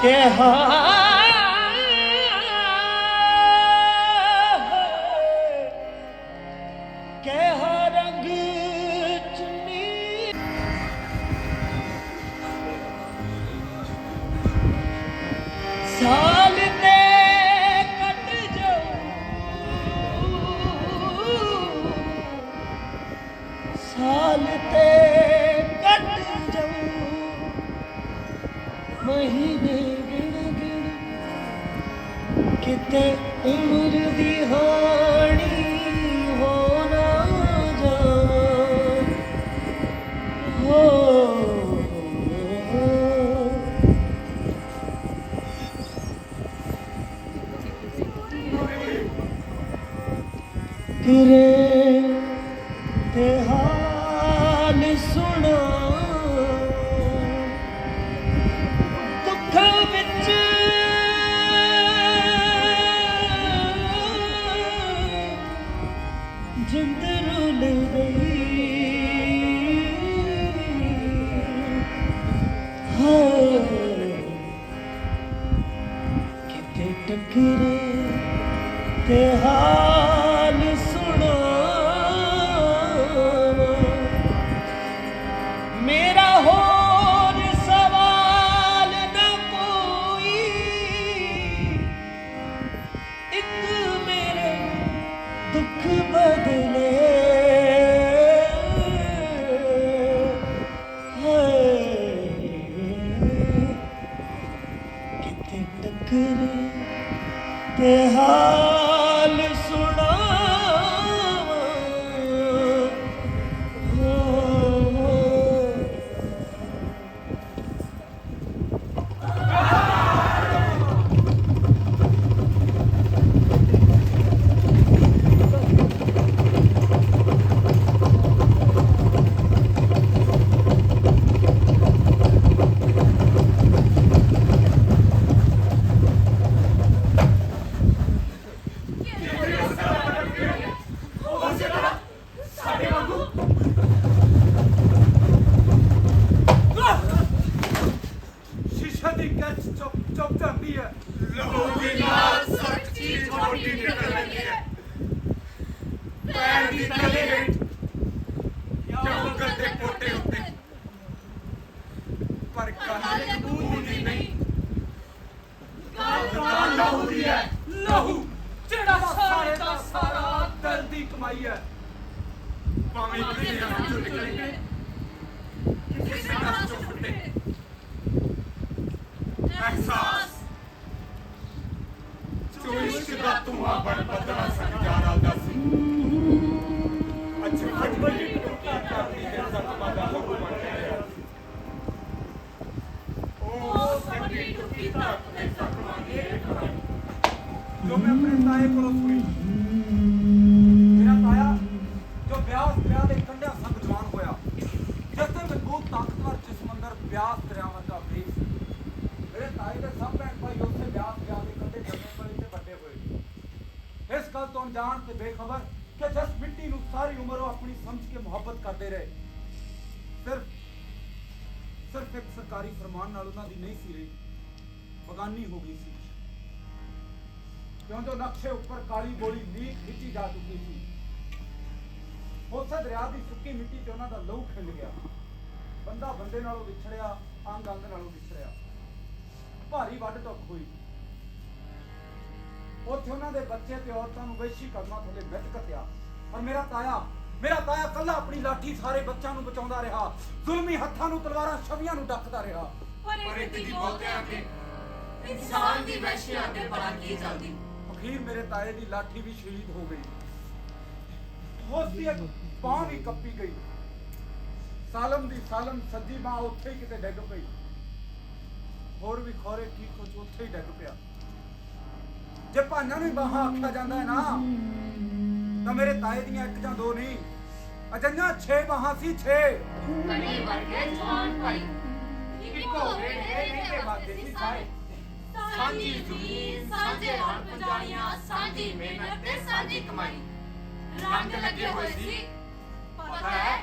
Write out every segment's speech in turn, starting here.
केहा केहा रंग चुनी साल ते कट जाऊं साल ते कट जाऊं महीने गिण गिण किते उम्र दी हानी हो ना जाए हो किरे ते हाल सुना दुख विच जिंद रुल गई हाय किते टकरे ते हाल सुना मेरा होर सवाल न कोई एक मेरे दुख बदले हाय किते टकरे ते हाल सुना शीशा दी कच चुप चुप जाती है लहू दी नाल सख्त चीज मोटी निकल रही है पैर दी तले हेठ या उंगल दे पोटे उत्ते पर गल खून दी नहीं गल लहू दी है लहू जेड़ा सारे दा सारा दर्द दी कमाई है भाਵੇਂ किसी रंग चो निकले किसी नस चो फुटे एहसास जो इश्क दा धुआं बन बदला सक जाना दस अच्छे फट बड़ी टुक्की करती है जख्मा दा लहू बन गया ओ सटी टुक्की तक में जख्मा ने जो मैं अपने ताए को सुनी मेरा ताया जो ब्यास दरिया दे कंढे संग जवान होया जिस दिन मजबूत ताकतवर जिस्म अंदर ब्यास दरिया वर्गा बेस मेरे ताए दे सब भैन भाई उसे ब्यास दरिया दे कंढे जन्मे पले ते बड़े होए इस गल तो अनजान ते बेखबर कि जिस मिट्टी नूं सारी उम्र वो अपनी समझ के मुहब्बत करते रहे सिर्फ एक सरकारी फरमान नाल उन्हां दी नहीं सी रही बगानी हो गई सी क्यों जो नक्शे ऊपर काली बोली लीक खिंची जा चुकी थी उसे दरिया की सुक्की मिट्टी ते उन्हां दा लहू खिल गया बंदा बंदे नालों विछड़िया अंग अंग नालों विछड़िया भारी वड्ड टुक हुई उत्थे उन्हां दे बच्चे ते औरतां नूं वैशी कदमां थल्ले मिट घत्या और मेरा ताया कल्ला अपनी लाठी सारे बच्चों नूं बचाउंदा रहा जुल्मी हत्थां नूं तलवारां छवियां नूं डकदा रहा पर एक दी बोलते आके इंसान दी वैशी आगे बड़ा की जल्दी अखीर मेरे ताए दी लाठी भी शहीद हो गई उसकी एक बांह भी कप्पी गई सालम दी सालम सज्जी बांह उत्थे ही किते डिग पई होर भी खोरे की कुछ उत्थे ही डिग पिया जे भाइयां नूं बाहां आख्या जांदा है ना तां मेरे ताए दियां एक जां दो नहीं अजइयां 6 बाहां सी 6 कनी वर्गे जवान भाई इको वेड़े नीचे बादे सी साए सांझी ज़मीन सांझे हल पंजाणियां सांझी मेहनत ते सांझी कमाई रंग लगे हुए सी पता है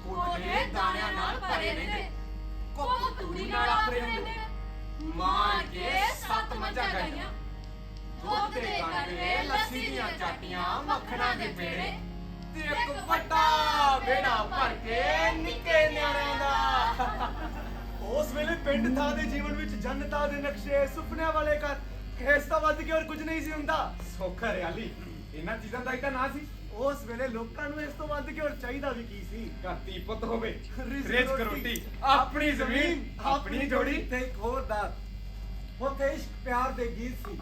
कोठे दाणियां नाल भरे रहिंदे कोक तूड़ी नाल आपरे रहिंदे ਮਾਰ ਕੇ 7 ਮੱਝਾਂ ਗਾਈਆਂ ਦੁੱਧ ਦੇ ਕਣਵੇ ਲੱਸੀ ਦੀਆਂ ਚਾਟੀਆਂ ਮੱਖਣਾ ਦੇ ਪੇੜੇ ਤੇ ਇੱਕ ਵੱਡਾ ਵੇੜਾ ਭਰ ਕੇ ਨਿੱਕੇ ਨਿਆਣਿਆਂ ਦਾ। ਉਸ ਵੇਲੇ ਪਿੰਡ ਥਾਂ ਦੇ ਜੀਵਨ ਵਿੱਚ ਜੰਨਤਾਂ ਦੇ ਨਕਸ਼ੇ ਸੁਪਨਿਆਂ ਵਾਲੇ ਘਰ ਇਸ ਤੋਂ ਵੱਧ ਕੇ ਹੋਰ ਕੁਝ ਨਹੀਂ ਸੀ ਹੁੰਦਾ। ਸੁੱਖ ਹਰਿਆਲੀ ਇਹਨਾਂ ਚੀਜ਼ਾਂ ਦਾ ਹੀ ਤਾਂ ਨਾ ਸੀ। ਉਸ ਵੇਲੇ ਲੋਕਾਂ ਨੂੰ ਇਸ ਤੋਂ ਵੱਧ ਕੇ ਹੋਰ ਚਾਹੀਦਾ ਵੀ ਕੀ ਸੀ? ਧਰਤੀ ਪੁੱਤ ਹੋਵੇ, ਰਿਜ਼ਕ ਰੋਟੀ, ਆਪਣੀ ਜ਼ਮੀਨ, ਆਪਣੀ ਜੋੜੀ ਤੇ ਇੱਕ ਹੋਰ ਦਾਤ। ਉੱਥੇ ਇਸ਼ਕ ਪਿਆਰ ਦੇ ਗੀਤ ਸੀ।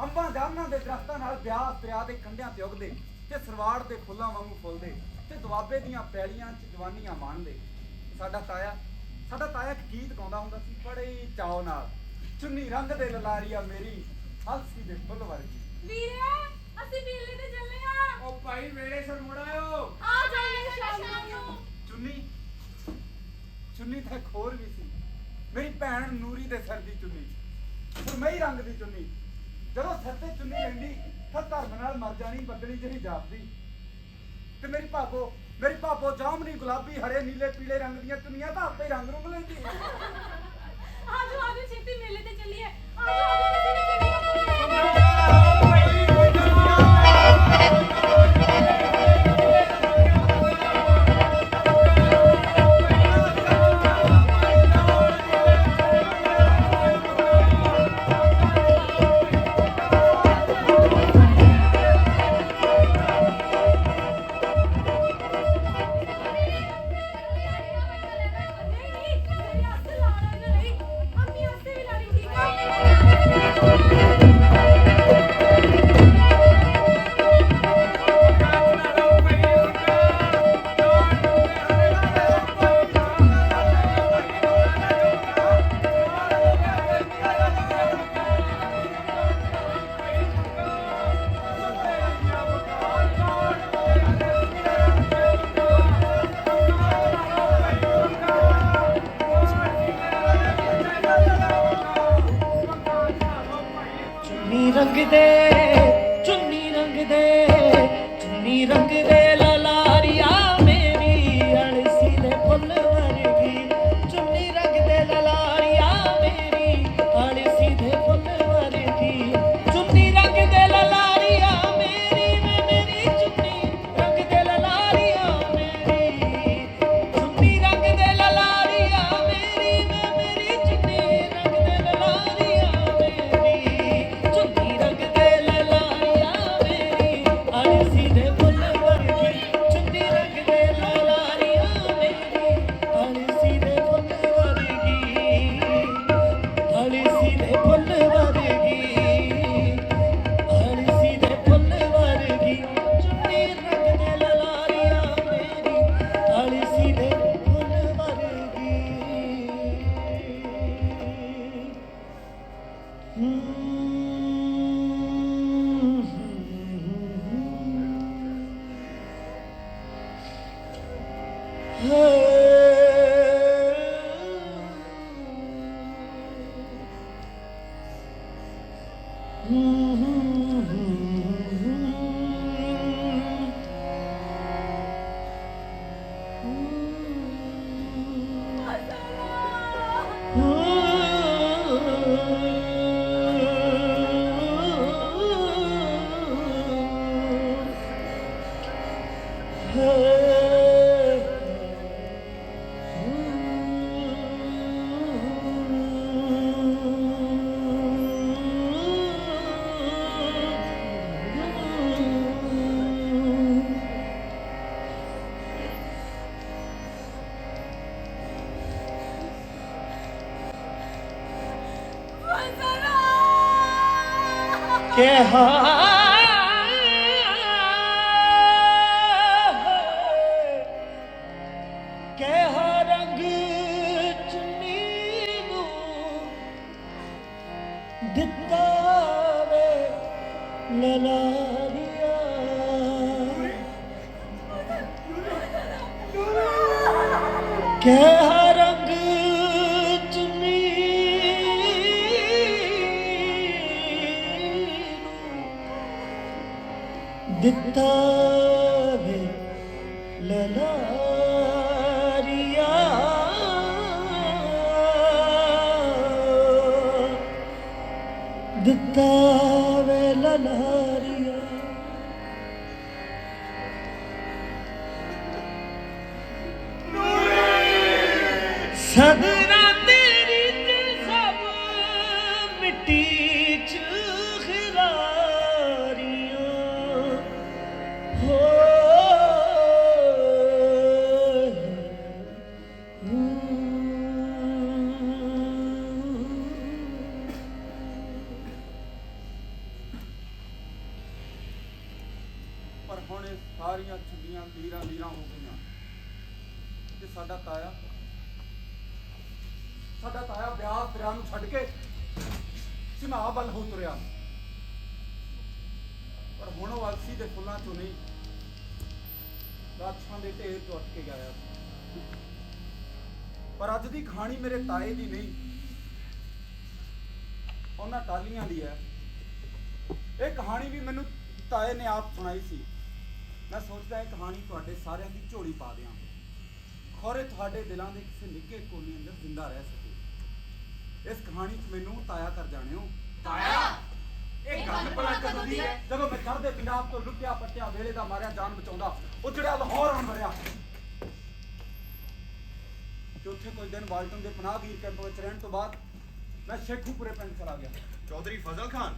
ਅੰਬਾਂ ਜਾਮਨਾਂ ਦੇ ਦਰਖਤਾਂ ਨਾਲ ਬਿਆਸ ਦਰਿਆ ਦੇ ਕੰਢਿਆਂ ਤੇ ਉਗਦੇ ਤੇ ਸਰਵਾੜ ਦੇ ਫੁੱਲਾਂ ਵਾਂਗੂ ਫੁੱਲਦੇ ਤੇ ਦੁਆਬੇ ਦੀਆਂ ਪੈਲੀਆਂ 'ਚ ਜਵਾਨੀਆਂ ਮਾਣਦੇ। ਸਾਡਾ ਤਾਇਆ ਇੱਕ ਗੀਤ ਗਾਉਂਦਾ ਹੁੰਦਾ ਸੀ ਬੜੇ ਹੀ ਚਾਅ ਨਾਲ। ਚੁੰਨੀ ਰੰਗ ਦੇ ਲਲਾਰੀਆ ਮੇਰੀ ਹਲਸੀ ਦੇ ਫੁੱਲ ਵਰਗੀ। ਵੀਰੇ ਅਸੀਂ ਮੇਲੇ ਤੇ ਚੱਲੇ ਆ। ਉਹ ਭਾਈ ਵੇਲੇ ਸਿਰ ਮੁੜ ਆਇਓ। ਆ ਜਾਈਏ ਸ਼ਾਮ ਨੂੰ। ਚੁੰਨੀ ਤਾਂ ਇੱਕ ਹੋਰ ਵੀ ਸੀ। ਮੇਰੀ ਭੈਣ ਨੂਰੀ ਦੇ ਸਿਰ ਦੀ ਚੁੰਨੀ, ਸੁਰਮਈ ਰੰਗ ਦੀ ਚੁੰਨੀ। ਜਦੋਂ ਸਿਰ ਤੇ ਚੁੰਨੀ ਲੈਂਦੀ ਤਾਂ ਧਰਮ ਨਾਲ ਮਰ ਜਾਣੀ ਬੱਦਲੀ ਜਿਹੀ ਜਾਪਦੀ। ਤੇ ਮੇਰੀ ਭਾਬੋ ਜਾਮਨੀ ਗੁਲਾਬੀ ਹਰੇ ਨੀਲੇ ਪੀਲੇ ਰੰਗ ਦੀਆਂ ਚੁੰਨੀਆਂ ਤਾਂ ਆਪੇ ਰੰਗ ਰੁੰਗ ਲੈਂਦੀ। ਆਜੋ ਛੇਤੀ ਮੇਲੇ ਤੇ ਚੱਲੀਏ। ਆਜੋ ਕਿਸੇ ਨੇ ਕਿਹੜੀ ਚੁੰਨੀ ਰੰਗ ਦੇ ਲਲਾਰੀਆ ਮੇਰੀ ਅਲਸੀ ਦੇ ਫੁੱਲ ਵਰਗੀ। ਚੁੰਨੀ ਰੰਗ ਦੇ ਲਲਾਰੀਆ ਮੇਰੀ ਅਲਸੀ ਦੇ ਫੁੱਲ ਵਰਗੀ। ਚੁੰਨੀ ਰੰਗ ਦੇ ਲਲਾਰੀਆ ਮੇਰੀ ਵੇ ਮੇਰੀ ਚੁੰਨੀ ਰੰਗ ਦੇ ਲਲਾਰੀਆ ਮੇਰੀ। ਚੁੰਨੀ ਰੰਗ ਦੇ ਲਲਾਰੀਆ ਮੇਰੀ ਵੇ ਮੇਰੀ ਚੁੰਨੀ ਰੰਗ ਦੇ ਲਲਾਰੀਆ ਮੇਰੀ। ਚੁੰਨੀ ਰੰਗ ਦੇ ਲਲਾਰੀਆ ਮੇਰੀ ਅਲਸੀ ਦੇ ਫੁੱਲ ਵਰਗੀ। ਚੁੰਨੀ ਰੰਗ ਦੇ ਲਲਾਰੀਆ ਮੇਰੀ ਅਲਸੀ ਦੇ ਫੁੱਲ ਵਰਗੀ। ਅਲਸੀ ਦੇ ਫੁੱਲ ਵਰਗੀ। ਅਲਸੀ ਦੇ ਫੁੱਲ ਵਰਗੀ। ਚੁੰਨੀ ਰੰਗ ਦੇ ਲਲਾਰੀਆ ਮੇਰੀ ਅਲਸੀ ਦੇ ਫੁੱਲ ਵਰਗੀ। ਕਿਹਾ ਰੰਗ ਚੁੰਨੀ ਨੂੰ ਦਿੱਤਾ ਵੇ ਲਲਾਰੀਆ। ਕਿਹਾ ਰੰਗ ਚੁੰਨੀ ਨੂੰ ਦਿੱਤਾ ਵੇ ਲਲਾਰੀਆ। ਸਦਾ ਵੇ ਲਲਾਰੀਆ ਸਦਨਾ ਤੇਰੀ ਤੇ ਸਭ ਮਿੱਟੀ ਚ ਖਿਲਾਰੀਆਂ ਹੋ ਪਰ ਹੁਣ ਇਹ ਸਾਰੀਆਂ ਛੁੱਟੀਆਂ ਲੀਰਾਂ ਲੀਰਾਂ ਹੋ ਗਈਆਂ ਤੇ ਸਾਡਾ ਤਾਇਆ ਵਿਆਹ ਦਰਿਆ ਨੂੰ ਛੱਡ ਕੇ ਸਿਮਾ ਵੱਲ ਹੋ ਤੁਰਿਆ। ਪਰ ਹੁਣ ਉਹ ਅਲਸੀ ਦੇ ਫੁੱਲਾਂ ਚੋਂ ਨਹੀਂ ਗਾਛਾਂ ਦੇ ਢੇਰ ਤੋਂ ਉੱਠ ਕੇ ਗਿਆ ਸੀ। ਪਰ ਅੱਜ ਦੀ ਕਹਾਣੀ ਮੇਰੇ ਤਾਏ ਦੀ ਨਹੀਂ, ਉਹਨਾਂ ਟਾਲੀਆਂ ਦੀ ਹੈ। ਇਹ ਕਹਾਣੀ ਵੀ ਮੈਨੂੰ ਤਾਏ ਨੇ ਆਪ ਸੁਣਾਈ ਸੀ। ਮੈਂ ਸੋਚਦਾ ਇਹ ਕਹਾਣੀ ਤੁਹਾਡੇ ਸਾਰਿਆਂ ਦੀ ਝੋਲੀ ਪਾ ਦਿਆਂ, ਖੌਰੇ ਤੁਹਾਡੇ ਦਿਲਾਂ ਦੇ ਕਿਸੇ ਨਿੱਕੇ ਕੋਨੇ ਅੰਦਰ ਜ਼ਿੰਦਾ ਰਹਿ ਸਕੇ। ਇਸ ਕਹਾਣੀ 'ਚ ਮੈਨੂੰ ਤਾਇਆ ਕਰ ਜਾਣਿਓ। ਤਾਇਆ ਇਹ ਗੱਲ ਭਲਾ ਕਦੋਂ ਦੀ ਹੈ? ਜਦੋਂ ਮੈਂ ਚੜ੍ਹਦੇ ਪੰਜਾਬ ਤੋਂ ਲੁੱਟਿਆ ਪੱਟਿਆ ਵੇਲੇ ਦਾ ਮਾਰਿਆ ਜਾਨ ਬਚਾਉਂਦਾ ਉਹ ਜਿਹੜਾ ਲਾਹੌਰ ਆਉਣ ਵਰਿਆ ਤੇ ਉੱਥੇ ਕੁਝ ਦਿਨ ਵਾਲਟਨ ਦੇ ਪਨਾਹਗੀਰ ਕੈਂਪ ਵਿੱਚ ਰਹਿਣ ਤੋਂ ਬਾਅਦ ਮੈਂ ਸ਼ੇਖੂਪੁਰੇ ਪਿੰਡ ਚਲਾ ਗਿਆ। ਚੌਧਰੀ ਫਜ਼ਲ ਖਾਨ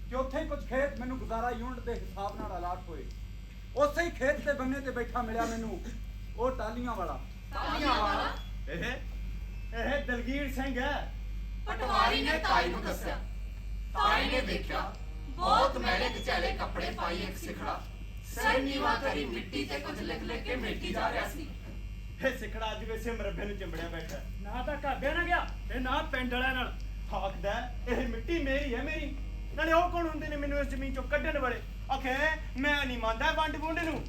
ਕਿ ਉੱਥੇ ਹੀ ਕੁਝ ਖੇਤ ਮੈਨੂੰ ਗੁਜ਼ਾਰਾ ਯੂਨਿਟ ਦੇ ਹਿਸਾਬ ਨਾਲ ਅਲਾਟ ਹੋਏ। ਉਸੇ ਹੀ ਖੇਤ ਦੇ ਬੰਨੇ ਤੇ ਬੈਠਾ ਮਿਲਿਆ ਮੈਨੂੰ ਉਹ ਟਾਲੀਆਂ ਵਾਲਾ। ਤਾਲੀਆਂ ਵਾਲਾ ਇਹ ਦਲਗੀਰ ਸਿੰਘ ਹੈ। ਪਟਵਾਰੀ ਨੇ ਤਾਈ ਨੂੰ ਦੱਸਿਆ। ਤਾਈ ਨੇ ਦੇਖਿਆ ਬਹੁਤ ਮੈਲੇ ਕਚੈਲੇ ਕੱਪੜੇ ਪਾਈ ਇੱਕ ਸਿਖੜਾ ਸਿਰ ਨੀਵਾ ਕਰੀ ਮਿੱਟੀ ਤੇ ਕੁਝ ਲਿਖ ਲਿਖ ਕੇ ਮੇਟੀ ਜਾ ਰਿਹਾ ਸੀ। ਇਹ ਸਿਖੜਾ ਅੱਜ ਵੇਸੇ ਮਰੱਬੇ ਨੂੰ ਚੰਬੜਿਆ ਬੈਠਾ। ਨਾ ਤਾਂ ਘਰਦਿਆਂ ਨਾਲ ਗਿਆ ਤੇ ਨਾ ਪਿੰਡ ਵਾਲਿਆਂ ਨਾਲ। ਆਖਦਾ ਇਹ ਮਿੱਟੀ ਮੇਰੀ ਹੈ ਮੇਰੀ। ਨਾਲੇ ਉਹ ਕੌਣ ਹੁੰਦੇ ਨੇ ਮੈਨੂੰ ਇਸ ਜ਼ਮੀਨ ਚੋਂ ਕੱਢਣ ਵਾਲੇ? ਆਖੇ ਮੈਂ ਨਹੀਂ ਮੰਨਦਾ ਵੰਡ ਵੁੰਡ ਨੂੰ।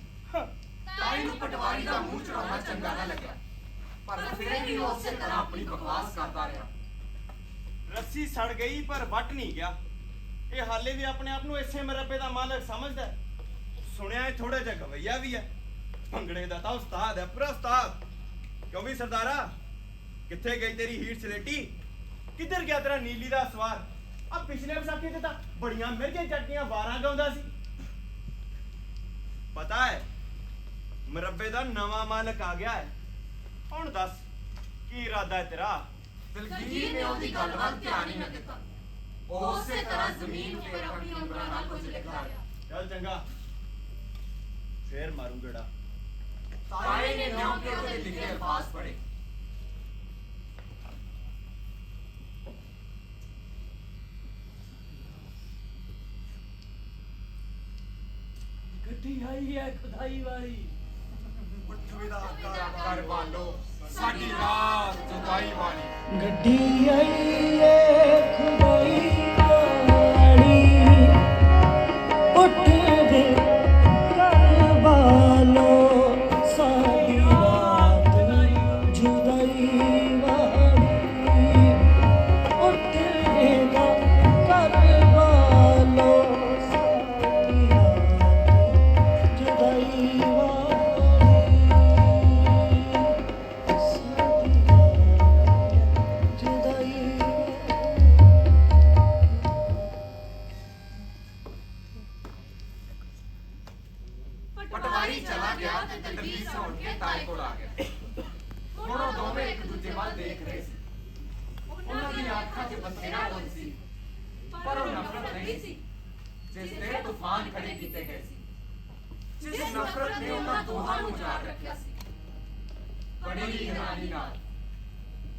ਤਾਈ ਨੂੰ ਪਟਵਾਰੀ ਦਾ ਮੂੰਹ ਚੜਾਉਣਾ ਚੰਗਾ ਨਾ ਲੱਗਿਆ, ਪਰ ਫਿਰ ਵੀ ਉਹ ਉਸੇ ਤਰ੍ਹਾਂ ਆਪਣੀ ਬਕਵਾਸ ਕਰਦਾ ਰਿਹਾ। ਰੱਸੀ ਸੜ ਗਈ ਪਰ ਵੱਟ ਨਹੀਂ ਗਿਆ। ਇਹ ਹਾਲੇ ਵੀ ਆਪਣੇ ਆਪ ਨੂੰ ਇਸੇ ਮਰੱਬੇ ਦਾ ਮਾਲਕ ਸਮਝਦਾ ਹੈ। ਸੁਣਿਆ ਇਹ ਥੋੜਾ ਜਿਹਾ ਗਵਈਆ ਵੀ ਹੈ। ਭੰਗੜੇ ਦਾ ਤਾਂ ਉਸਤਾਦ ਹੈ, ਪੂਰਾ ਉਸਤਾਦ। ਕਿਉਂ ਵੀ ਸਰਦਾਰਾ, ਕਿੱਥੇ ਗਈ ਤੇਰੀ ਹੀਟ ਸਲੇਟੀ? ਕਿੱਧਰ ਗਿਆ ਤੇਰਾ ਨੀਲੀ ਦਾ ਸਵਾਰ? ਆ ਪਿਛਲੇ ਵਿਸਾਖੀ ਤੇ ਤਾਂ ਬੜੀਆਂ ਮਿਰਜੇ ਚੱਟੀਆਂ ਵਾਰਾਂ ਗਾਉਂਦਾ ਸੀ। ਪਤਾ ਹੈ ਮਰੱਬੇ ਦਾ ਨਵਾਂ ਮਾਲਕ ਆ ਗਿਆ ਹੈ। ਹੁਣ ਦੱਸ ਕੀ ਇਰਾਦਾ ਹੈ ਤੇਰਾ? ਦਲਗੀਰ ਨੇ ਉਹਦੀ ਗੱਲ ਵੱਲ ਧਿਆਨ ਹੀ ਨਾ ਦਿੱਤਾ। ਉਹ ਉਸੇ ਤਰ੍ਹਾਂ ਜ਼ਮੀਨ ਉੱਪਰ ਆਪਣੀ ਉਂਗਲਾਂ ਨਾਲ ਕੁਝ ਲਿਖਦਾ ਰਿਹਾ। ਚੱਲ ਚੰਗਾ, ਫੇਰ ਮਾਰੂ ਗੇੜਾ। ਤਾਏ ਨੇ ਨਿਉਂ ਕੇ ਉਹਦੇ ਲਿਖੇ ਅਲਫਾਜ਼ ਪੜ੍ਹੇ। ਗੱਡੀ ਆਈ ਹੈ ਖੁਦਾਈ ਵਾਲੀ। ਮੁੱਠ ਦਾ ਕਰ ਵਾਲੋ ਸਾਡੀ ਰਾਤ ਜੁਦਾਈ ਵਾਲੀ। ਗੱਡੀ ਆਈ ਏ ਖੁਦਾਈ ਵਾਲੀ ਉੱਠ ਦੇ ਘਰ ਵਾਲੋ ਸਾਡੀ ਰਾਤ ਜੁਦਾਈ ਵਾਲੀ ਉੱਠ ਦੇ ਘਰ ਵਾਲੋ ਸਾਡੀ ਰਾਤ ਜੁਦਾਈ ਵਾਲੀ ਪਟਵਾਰੀ ਚਲਾ ਗਿਆ ਤੇ ਦਲਗੀਰ ਸੌਂ ਕੇ ਤਾਏ ਕੋਲ ਆ ਗਿਆ। ਹੁਣ ਉਹ ਦੋਵੇਂ ਇੱਕ ਦੂਜੇ ਵੱਲ ਦੇਖ ਰਹੇ ਸੀ। ਉਹਨਾਂ ਦੀਆਂ ਅੱਖਾਂ 'ਚ ਬਥੇਰਾ ਰੋਣ ਸੀ, ਪਰ ਉਹ ਨਫ਼ਰਤ ਨਹੀਂ ਸੀ ਜਿਸ ਦੇ ਤੂਫਾਨ ਖੜੇ ਕੀਤੇ ਗਏ ਸੀ, ਜਿਸ ਨਫ਼ਰਤ ਨੇ ਉਹਨਾਂ ਦੋਹਾਂ ਨੂੰ ਉਜਾੜ ਰੱਖਿਆ ਸੀ। ਬੜੀ ਹੀ ਹੈਰਾਨੀ ਨਾਲ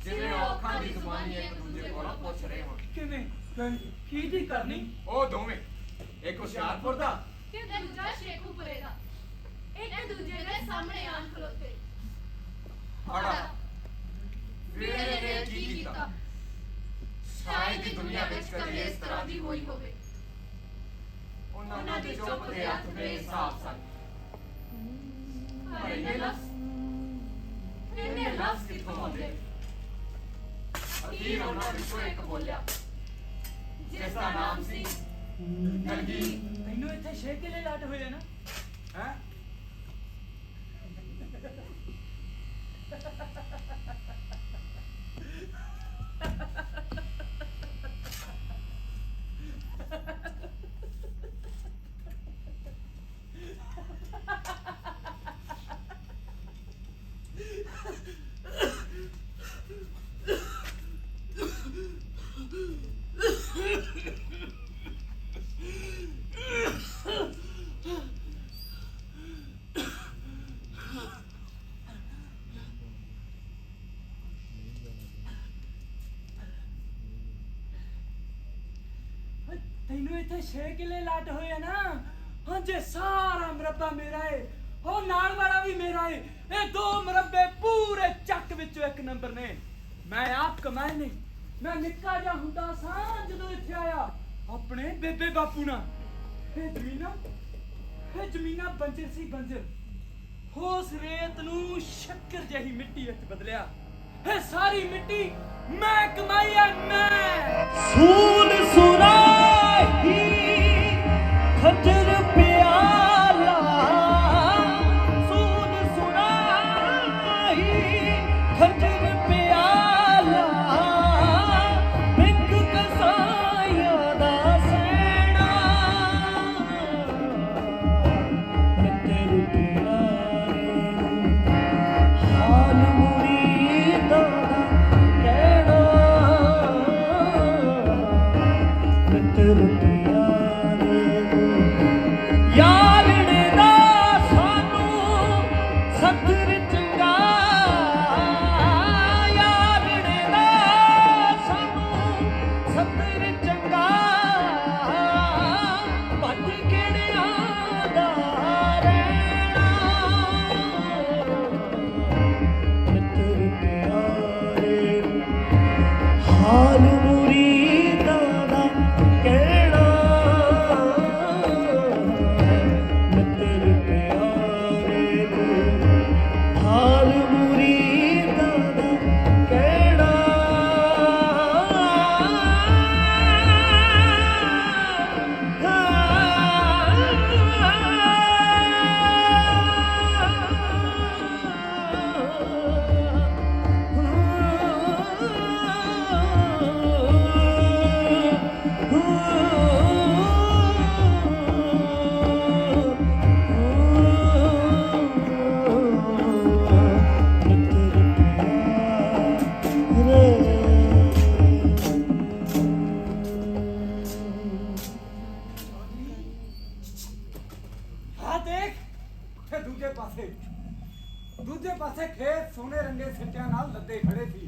ਜਿਵੇਂ ਉਹ ਅੱਖਾਂ ਦੀ ਜ਼ੁਬਾਨੀ ਇੱਕ ਦੂਜੇ ਕੋਲੋਂ ਪੁੱਛ ਰਹੇ ਹੋਣ। ਕਿਵੇਂ ਕੀ ਦੀ ਕਰਨੀ? ਉਹ ਦੋਵੇਂ, ਇੱਕ ਹੁਸ਼ਿਆਰਪੁਰ ਦਾ ਤੇ ਦੂਜਾ ਸ਼ੇਖੂਪੁਰੇ ਦਾ, ਇੱਕ ਦੂਜੇ ਦੇ ਸਾਹਮਣੇ ਆਣ ਖਲੋਤੇ। ਆੜਾ ਵੀਰੇ ਨੇ ਕੀ ਕੀਤਾ? ਸ਼ਾਇਦ ਹੀ ਦੁਨੀਆ ਵਿੱਚ ਕਦੇ ਇਸ ਤਰ੍ਹਾਂ ਦੀ ਹੋਈ ਹੋਵੇ। ਉਹਨਾਂ ਦੀ ਚੁੱਪ ਦੇ ਅਰਥ ਬੇਹਿਸਾਬ ਸਨ। ਪਰ ਇਹ ਲਫ਼ਜ਼ ਕਿੱਥੋਂ ਆਉਂਦੇ? ਅਖੀਰ ਉਹਨਾਂ ਵਿੱਚੋਂ ਇੱਕ ਬੋਲਿਆ, ਜਿਸ ਦਾ ਨਾਮ ਸੀ ਦਲਗੀਰ। ਤੈਨੂੰ ਇੱਥੇ ਛੇਕ ਕੇ ਲਾਟ ਹੋਏ ਨਾ। ਹੈ ਤੈਨੂੰ ਇੱਥੇ 6 ਕਿੱਲੇ ਲੱਟ ਹੋਏ ਆ ਨਾ। ਹਾਂ ਜੇ ਸਾਰਾ ਮਰੱਬਾ ਮੇਰਾ ਏ, ਉਹ ਨਾਲ ਵਾਲਾ ਵੀ ਮੇਰਾ ਏ। ਇਹ 2 ਮਰੱਬੇ ਪੂਰੇ ਚੱਕ ਵਿੱਚੋਂ 1 ਨੰਬਰ ਨੇ। ਮੈਂ ਆਪ ਕਮਾਏ ਨੇ। ਮੈਂ ਨਿੱਕਾ ਜਿਹਾ ਹੁੰਦਾ ਸਾਂ ਜਦੋਂ ਇੱਥੇ ਆਇਆ ਆਪਣੇ ਬੇਬੇ ਬਾਪੂ ਨਾਲ। ਇਹ ਜ਼ਮੀਨਾਂ ਬੰਜਰ ਸੀ, ਬੰਜਰ। ਉਸ ਰੇਤ ਨੂੰ ਸ਼ੱਕਰ ਜਿਹੀ ਮਿੱਟੀ ਵਿੱਚ ਬਦਲਿਆ। ਇਹ ਸਾਰੀ ਮਿੱਟੀ ਮੈਂ ਕਮਾਈ ਐ, ਮੈਂ। ਸੂਲ ਸੁਰਾਹੀ ਖੰਜਰ ਪਿਆਲਾ, ਸੂਲ ਸੁਰਾਹੀ ਖੰਜਰ ਪਿਆਲਾ, ਬਿਕ ਕਸਾਈਆਂ ਦਾ ਸੈਣਾ, ਮਿੱਤੇ ਰੁਪਿਆ ਹਾਲ ਮੁਰੀਦਾਂ ਦਾ ਕਹਿਣਾ, ਮਿੱਤਰ ਪਿਆਰੇ ਯਾਰਣੇ ਦਾ ਸਾਨੂੰ ਸਤਿਰ ਚੰਗਾ, ਯਾਰਣੇ ਦਾ ਸਾਨੂੰ ਸਤਿਰ ਚੰਗਾ, ਭੱਜ ਕਿਹੜਿਆਂ ਦਾ ਰਹਿਣਾ, ਮਿੱਤਰ ਪਿਆਰੇ ਹਾਲ ਮੁਰੀਦਾਂ ਦਾ ਕਹਿਣਾ, ਮਿੱਤਰ ਪਿਆਰੇ ਹਾਲ ਮੁਰੀਦਾਂ ਦਾ ਕਹਿਣਾ, ਆਹ ਦੇਖ ਤੇ ਦੂਜੇ ਪਾਸੇ ਖੇਤ ਸੋਨੇ ਰੰਗੇ ਸਿੱਟਿਆਂ ਨਾਲ ਲੱਦੇ ਖੜੇ ਸੀ।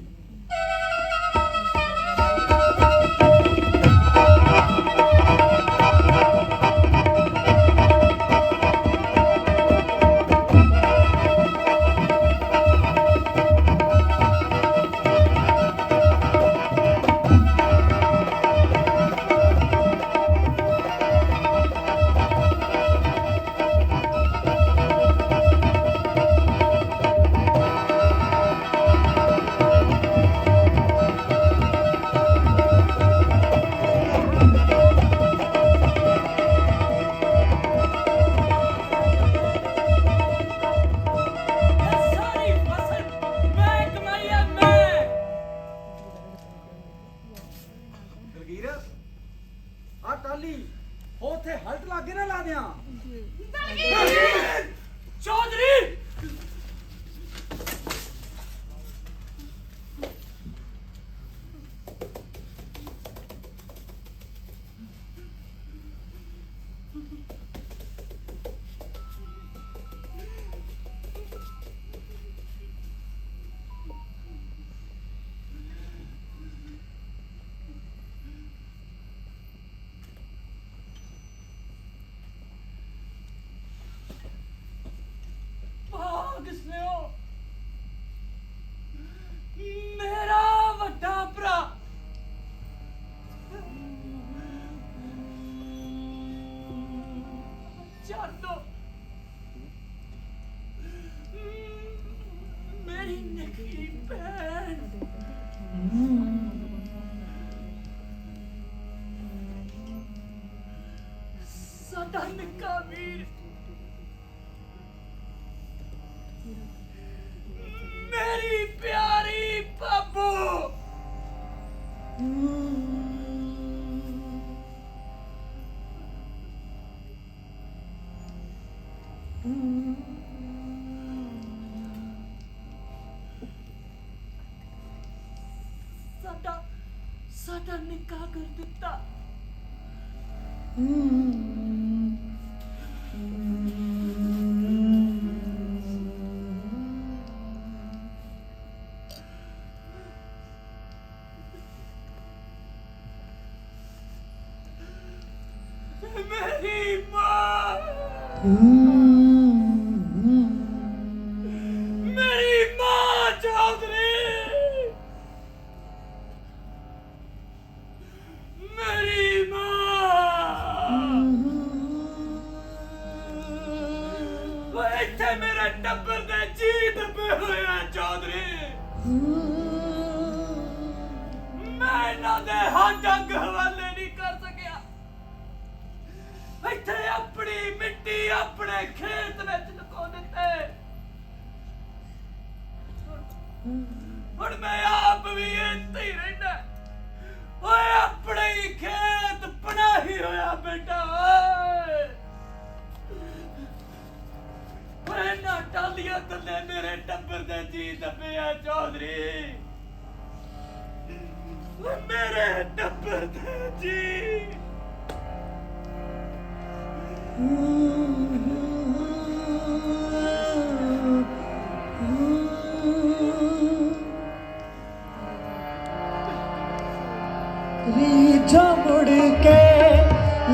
ਇਹ ਸਾਰੀ ਫਸਲ ਮੈਂ ਕਮਾਈ ਐ, ਮੈਂ। ਦਲਗੀਰ ਆ ਟਾਲੀ ਉਥੇ ਹਲਟ ਲਾਗੇ ਨਾ ਲਾ ਦਿਆਂ। ਚੌਧਰੀ ਸਾਡਾ ਨਿੱਕਾ ਕਰ ਦਿੱਤਾ। ਮੇਰੀ ਮਾਂ, ਮੇਰੀ ਮਾਂ ਚੌਧਰੀ, ਮੇਰੀ ਮਾਂ। ਉਹ ਇੱਥੇ ਮੇਰੇ ਟੱਬਰ ਦੇ ਜੀ ਦੱਬੇ ਹੋਏ ਆ ਚੌਧਰੀ। ਮੈਂ ਇਹਨਾਂ ਦੇ ਹੱਥ ਅੰਗ ਹਵਾਲੇ ਨਹੀਂ ਕਰ ਸਕਿਆ। ਇੱਥੇ ਆਪਣੀ ਮਿੱਟੀ ਆਪਣੇ ਖੇਤ ਵਿੱਚ ਲੁਕੋ ਦਿੱਤੇ। ਹੁਣ ਮੈਂ ਆਪ ਵੀ ਇੱਥੇ ਹੀ ਰਹਿਣਾ। ਓਏ ਆਪਣੇ ਹੀ ਖੇਤ ਪਨਾਹੀ ਹੋਇਆ ਬੇਟਾ। ਓਏ ਨਾ ਟਾਲੀਆਂ ਥੱਲੇ ਮੇਰੇ ਟੱਬਰ ਦੇ ਜੀ ਦੱਬੇ ਆ ਚੌਧਰੀ। ਓਏ ਮੇਰੇ ਟੱਬਰ ਦੇ ਜੀ। रीझा मुड़ के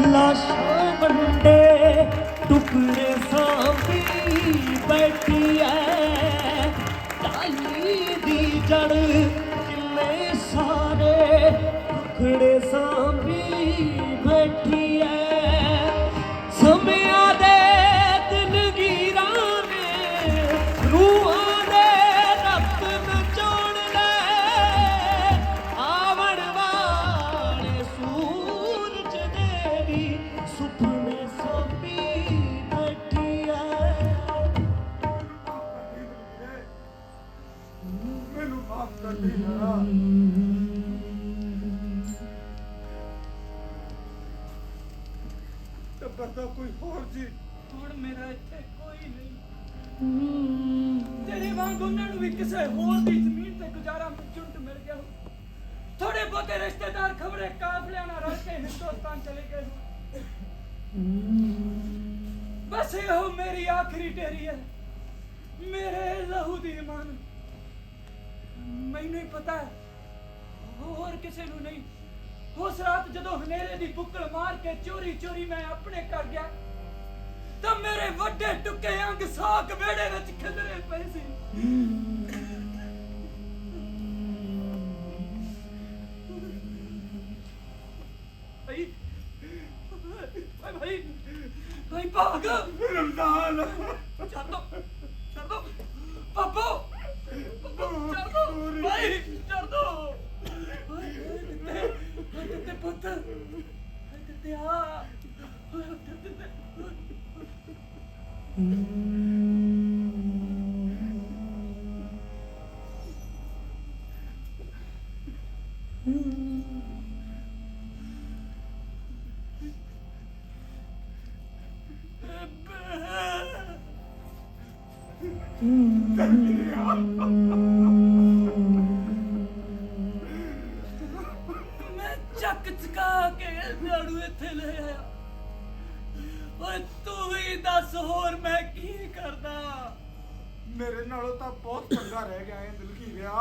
लाशा मंडे टुकड़े सांभी बैठी है। टाली दी जड़ किले सारे टुकड़े सांभी बैठी है। समया दे दिलगीरा ने रूहां दे रक्त नचोड़ ले। आवण वाले सूरज देवी सुपने सौंपी बैठी है। ਮੈਨੂੰ ਮਾਫ ਕਰ ਦੇ ਯਾਰਾ। ਟੱਬਰ ਦਾ ਕੋਈ ਹੋਰ ਜੀ ਹੁਣ ਮੇਰਾ ਇੱਥੇ ਕੋਈ ਨਹੀਂ। ਤੇਰੇ ਵਾਂਗ ਉਹਨਾਂ ਨੂੰ ਵੀ ਕਿਸੇ ਹੋਰ ਦੀ ਜ਼ਮੀਨ ਤੇ ਗੁਜ਼ਾਰਾ ਚੁੰਟ ਮਿਲ ਗਿਆ। ਥੋੜੇ ਬਹੁਤੇ ਰਿਸ਼ਤੇਦਾਰ ਖਬਰੇ ਕਾਫਲਿਆਂ ਨਾਲ ਰਲ ਕੇ ਹਿੰਦੁਸਤਾਨ ਚਲੇ ਗਏ। ਬਸ ਇਹੋ ਮੇਰੀ ਆਖਰੀ ਢੇਰੀ ਹੈ। ਮੇਰੇ ਲਹੂ ਦੀ ਇਮਾਨ ਮੈਨੂੰ ਹੀ ਪਤਾ ਹੈ, ਹੋਰ ਕਿਸੇ ਨੂੰ ਨਹੀਂ। ਉਸ ਰਾਤ ਜਦੋਂ ਹਨੇਰੇ ਦੀ ਬੁੱਕਲ ਮਾਰ ਕੇ ਚੋਰੀ ਚੋਰੀ ਮੈਂ ਆਪਣੇ ਘਰ ਗਿਆ ਤਾਂ ਮੇਰੇ ਵੱਡੇ ਟੁੱਕੇ ਅੰਗ ਸਾਕ ਵਿਹੜੇ ਵਿੱਚ ਖਿਲਰੇ ਪਏ ਸੀ। ਭਾਈ ਭਾਈ ਭਾਈ ਭਾਗ ਰਮਜ਼ਾਨ ਛੱਡ ਦੋ ਪਾਪੋ ਭਾਈ ਛੱਡ ਦੋ। ਤੇ ਪੁੱਤ ਤੇ ਆ ਮੈਂ ਚੱਕ ਚਕਾ ਕੇ ਝਾੜੂ ਇੱਥੇ ਲੈ ਆਇਆ। ਓਏ ਤੂੰ ਹੀ ਦੱਸ ਹੋਰ ਮੈਂ ਕੀ ਕਰਦਾ। ਮੇਰੇ ਨਾਲੋਂ ਤਾਂ ਬਹੁਤ ਚੰਗਾ ਰਹਿ ਗਿਆ ਇਹ ਦਿਲਗੀਰਿਆ।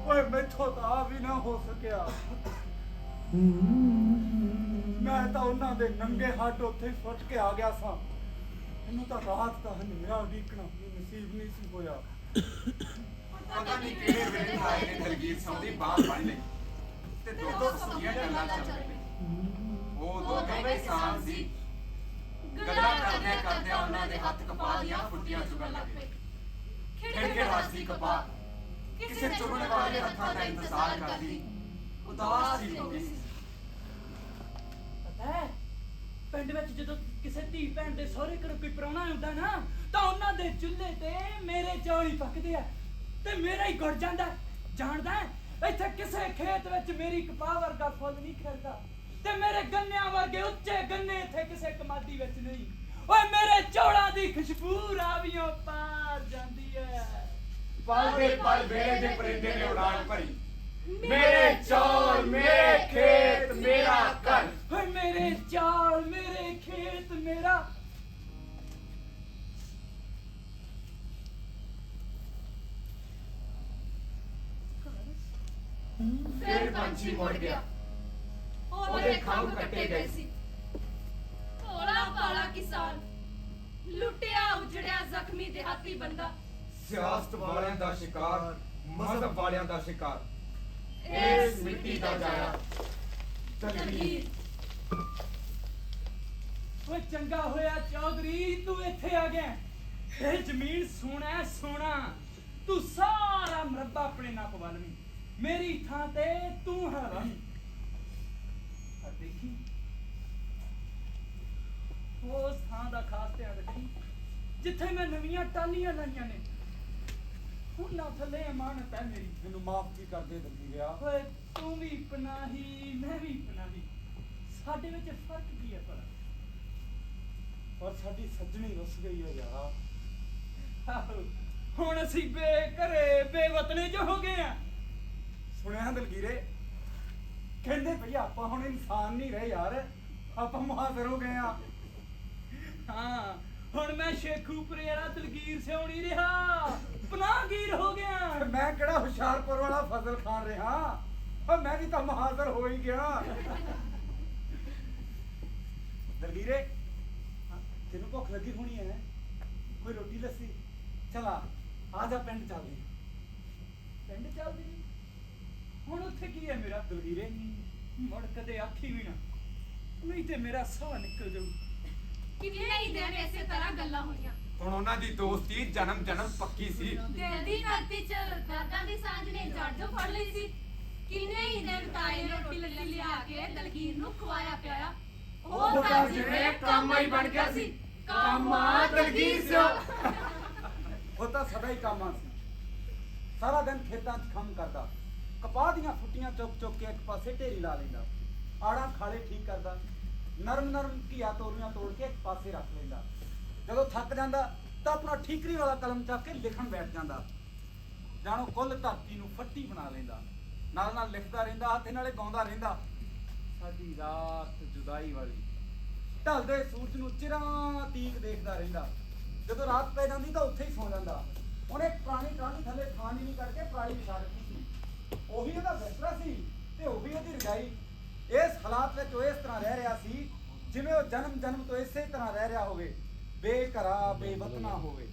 ਓਏ ਮੈਥੋਂ ਤਾਂ ਆ ਵੀ ਨਾ ਹੋ ਸਕਿਆ। ਮੈਂ ਤਾਂ ਉਹਨਾਂ ਦੇ ਨੰਗੇ ਹੱਥ ਉੱਥੇ ਸੁੱਟ ਕੇ ਆ ਗਿਆ ਸਾਂ। ਇਹਨੂੰ ਤਾਂ ਰਾਤ ਦਾ ਹਨੇਰਾ ਉਡੀਕਣਾ ਨਸੀਬ ਨਹੀਂ ਸੀ ਹੋਇਆ। ਪਤਾ ਨਹੀਂ ਕਿਹੜੇ ਵੇਲੇ ਆਏ ਨੇ ਦਲਗੀਰ ਸਿੰਘ ਦੀ ਬਾਂਹ ਫੜ ਲਈ ਤੇ ਦੋ ਸੁਣੀਆਂ ਗੱਲਾਂ ਚੱਲ ਪਈਆਂ। ਉਹ ਦੋਵੇਂ ਇਨਸਾਨ ਸੀ। ਗੱਲਾਂ ਕਰਦੇ ਉਹਨਾਂ ਦੇ ਹੱਥ ਕਪਾਹ ਦੀਆਂ ਫੁੱਟੀਆਂ ਚੁਗਣ ਲੱਗ ਪਏ। ਖਿੜ ਹਾਸੀ ਕਪਾਹ ਕਿਸੇ ਚੁਗਣ ਵਾਲੇ ਹੱਥਾਂ ਦਾ ਇੰਤਜ਼ਾਰ ਕਰਦੀ ਉਦਾਸ ਹੀ ਹੋ ਗਈ ਸੀ। ਪਤਾ ਹੈ ਪਿੰਡ ਵਿੱਚ ਜਦੋਂ ਕਿਸੇ ਧੀ ਭੈਣ ਦੇ ਸਹੁਰੇ ਘਰੋਂ ਕੋਈ ਪ੍ਰਾਹੁਣਾ ਆਉਂਦਾ ਨਾ ਤਾਂ ਉਹਨਾਂ ਦੇ ਚੁੱਲ੍ਹੇ ਤੇ ਮੇਰੇ ਚੌਲ ਹੀ ਪੱਕਦੇ ਆ ਤੇ ਮੇਰਾ ਹੀ ਗੁੜ ਜਾਂਦਾ। ਜਾਣਦਾ ਇੱਥੇ ਕਿਸੇ ਖੇਤ ਵਿੱਚ ਮੇਰੀ ਕਪਾਹ ਵਰਗਾ ਫੁੱਲ ਨਹੀਂ ਖਿੜਦਾ ਤੇ ਮੇਰੇ ਗੰਨਿਆਂ ਵਰਗੇ ਉੱਚੇ ਗੰਨੇ ਇੱਥੇ ਕਿਸੇ ਕਮਾਦੀ ਵਿੱਚ ਨਹੀਂ। ਓਏ ਮੇਰੇ ਚੌਲਾਂ ਦੀ ਖੁਸ਼ਬੂ ਰਾਵੀਆਂ ਪਾਰ ਜਾਂਦੀ ਹੈ। ਪਲ ਦੇ ਪਲ ਵੇਲੇ ਦੇ ਪਰਿੰਦੇ ਨੇ ਉਡਾਨ ਭਰੀ ਮੇਰੇ ਚੌਲ ਮੇਰੇ ਖੇਤ ਮੇਰਾ ਘਰ ਓਏ ਮੇਰੇ ਚਾਲ ਮੇਰੇ ਖੇਤ ਮੇਰਾ ਫਿਰ ਪੰਛੀ ਮੁੜ ਗਿਆ ਉਹਦੇ ਖੰਭ ਕੱਟੇ ਗਏ ਸੀ ਭੋਲਾ ਭਾਲਾ ਕਿਸਾਨ ਲੁੱਟਿਆ ਉਜੜਿਆ ਜ਼ਖਮੀ ਦਿਹਾਤੀ ਬੰਦਾ ਸਿਆਸਤ ਵਾਲਿਆਂ ਦਾ ਸ਼ਿਕਾਰ ਮਜ਼ਹਬ ਵਾਲਿਆਂ ਦਾ ਸ਼ਿਕਾਰ ਇਸ ਮਿੱਟੀ ਦਾ ਜਾਇਆ ਤਲਵੀਰ ਓਏ ਚੰਗਾ ਹੋਇਆ ਚੌਧਰੀ ਤੂੰ ਇੱਥੇ ਆ ਗਿਆ ਇਹ ਜ਼ਮੀਨ ਸੋਹਣਾ ਹੈ, ਸੋਹਣਾ ਤੂੰ ਸਾਰਾ ਮਰੱਬਾ ਆਪਣੇ ਨਾਪ ਵਾਲਵੀਂ ਮੇਰੀ ਥਾਂ ਤੇ ਤੂੰ ਹਰਾਮ ਆ ਦੇਖੀ ਉਸ ਥਾਂ ਦਾ ਖਾਸ ਧਿਆਨ ਰੱਖੀ ਜਿੱਥੇ ਮੈਂ ਨਵੀਆਂ ਟਾਹਲੀਆਂ ਲਾਈਆਂ ਨੇ ਉਹਨਾਂ ਥੱਲੇ ਅਮਾਨਤ ਹੈ ਮੇਰੀ ਮੈਨੂੰ ਮਾਫ ਕੀ ਕਰਦੇ ਦਲਗੀਰਿਆ ਓਏ ਤੂੰ ਵੀ ਪਨਾਹੀ ਮੈਂ ਵੀ ਪਨਾਹੀ ਸਾਡੇ ਵਿੱਚ ਫਰਕ ਕੀ ਹੈ ਭਲਾ ਪਰ ਸਾਡੀ ਸੱਜਣੀ ਰੁੱਸ ਗਈ ਹੈ ਯਾਰ ਆਹੋ, ਹੁਣ ਅਸੀਂ ਬੇਘਰੇ ਬੇਵਤਨੇ ਜੋ ਹੋ ਗਏ ਆ ਸੁਣਿਆ ਦਲਗੀਰੇ ਕਹਿੰਦੇ ਭਈ ਆਪਾਂ ਹੁਣ ਇਨਸਾਨ ਨਹੀਂ ਰਹੇ ਯਾਰ ਆਪਾਂ ਮੁਹਾਜ਼ਰ ਹੋ ਗਏ ਆ ਹਾਂ ਹੁਣ ਮੈਂ ਸ਼ੇਖੂਪੁਰੇਰਾ ਦਲਗੀਰ ਸਿਓ ਨਹੀਂ ਰਿਹਾ ਪਨਾਹਗੀਰ ਹੋ ਗਿਆ ਮੈਂ ਕਿਹੜਾ ਹੁਸ਼ਿਆਰਪੁਰ ਵਾਲਾ ਫਜ਼ਲ ਖਾਨ ਰਿਹਾ ਓ ਮੈਂ ਵੀ ਤਾਂ ਮੁਹਾਜ਼ਰ ਹੋ ਹੀ ਗਿਆ ਦਲਗੀਰੇ ਤੈਨੂੰ ਭੁੱਖ ਲੱਗੀ ਹੋਣੀ ਹੈ ਕੋਈ ਰੋਟੀ ਲੱਸੀ ਚਲਾ ਆ ਜਾ ਪਿੰਡ ਚੱਲਦੇ ਪਿੰਡ ਚੱਲਦੀ ਨੀ। ਹੁਣ ਉੱਥੇ ਕੀ ਹੈ ਮੇਰਾ ਦਲਗੀਰੇ ਮੁੜ ਕਦੇ ਆਖੀ ਵੀ ਨਾ ਨਹੀਂ ਤੇ ਮੇਰਾ ਸਾਹ ਨਿਕਲ ਜਾਊ ਕਿੰਨੇ ਹੀ ਦਿਨ ਇਸੇ ਤਰ੍ਹਾਂ ਗੱਲਾਂ ਹੋਈਆਂ ਹੁਣ ਉਹਨਾਂ ਦੀ ਦੋਸਤੀ ਜਨਮ ਜਨਮ ਪੱਕੀ ਸੀ ਦਿਲ ਦੀ ਧਰਤੀ 'ਚ ਦਰਦਾਂ ਦੀ ਸਾਂਝ ਨੇ ਜੜ ਜੋ ਫੜ ਲਈ ਸੀ ਕਿੰਨੇ ਹੀ ਦਿਨ ਤਾਏ ਨੇ ਰੋਟੀ ਲੱਸੀ ਲਿਆ ਕੇ ਦਲਗੀਰ ਨੂੰ ਖਵਾਇਆ ਪਿਆਇਆ ਉਹ ਤਾਂ ਜਿਵੇਂ ਕੰਮ ਹੀ ਬਣ ਗਿਆ ਸੀ ਕੰਮ ਆ ਦਲਗੀਰ ਸਿਓ ਉਹ ਤਾਂ ਸਦਾ ਹੀ ਕਾਮਾਂ ਸੀ ਸਾਰਾ ਦਿਨ ਖੇਤਾਂ 'ਚ ਕੰਮ ਕਰਦਾ ਕਪਾਹ ਦੀਆਂ ਫੁੱਟੀਆਂ ਚੁੱਕ ਚੁੱਕ ਕੇ ਇੱਕ ਪਾਸੇ ਢੇਰੀ ਲਾ ਲੈਂਦਾ ਆੜਾ ਖਾਲੇ ਠੀਕ ਕਰਦਾ ਨਰਮ ਨਰਮ ਘੀਆ ਤੋਰੀਆਂ ਤੋੜ ਕੇ ਇੱਕ ਪਾਸੇ ਰੱਖ ਲੈਂਦਾ ਜਦੋਂ ਥੱਕ ਜਾਂਦਾ ਤਾਂ ਆਪਣਾ ਠੀਕਰੀ ਵਾਲਾ ਕਲਮ ਚੱਕ ਕੇ ਲਿਖਣ ਬੈਠ ਜਾਂਦਾ ਜਾਣੋ ਕੁੱਲ ਧਰਤੀ ਨੂੰ ਫੱਟੀ ਬਣਾ ਲੈਂਦਾ ਨਾਲ ਨਾਲ ਲਿਖਦਾ ਰਹਿੰਦਾ ਹੱਥ ਨਾਲੇ ਗਾਉਂਦਾ ਰਹਿੰਦਾ ਸਾਡੀ ਰਾਤ ਜੁਦਾਈ ਵਾਲੀ ਢਲਦੇ ਸੂਰਜ ਨੂੰ ਚਿਰਾਂ ਤੀਕ ਦੇਖਦਾ ਰਹਿੰਦਾ ਜਦੋਂ ਰਾਤ ਪੈ ਜਾਂਦੀ ਤਾਂ ਉੱਥੇ ਹੀ ਸੌ ਜਾਂਦਾ ਉਹਨੇ ਪੁਰਾਣੀ ਟਾਹਲੀ ਥੱਲੇ ਥਾਂ ਨਹੀਂ ਕਰਕੇ ਪਰਾਲੀ ਵਿਛਾ ਦਿੱਤੀ ਸੀ ਉਹੀ ਉਹਦਾ ਬਿਸਤਰਾ ਸੀ ਤੇ ਉਹ ਵੀ ਉਹਦੀ ਰਜਾਈ ਇਸ ਹਾਲਾਤ ਵਿੱਚ ਉਹ ਇਸ ਤਰ੍ਹਾਂ ਰਹਿ ਰਿਹਾ ਸੀ ਜਿਵੇਂ ਉਹ ਜਨਮ ਜਨਮ ਤੋਂ ਇਸੇ ਤਰ੍ਹਾਂ ਰਹਿ ਰਿਹਾ ਹੋਵੇ ਬੇਘਰਾ ਬੇਵਤਨਾ ਹੋਵੇ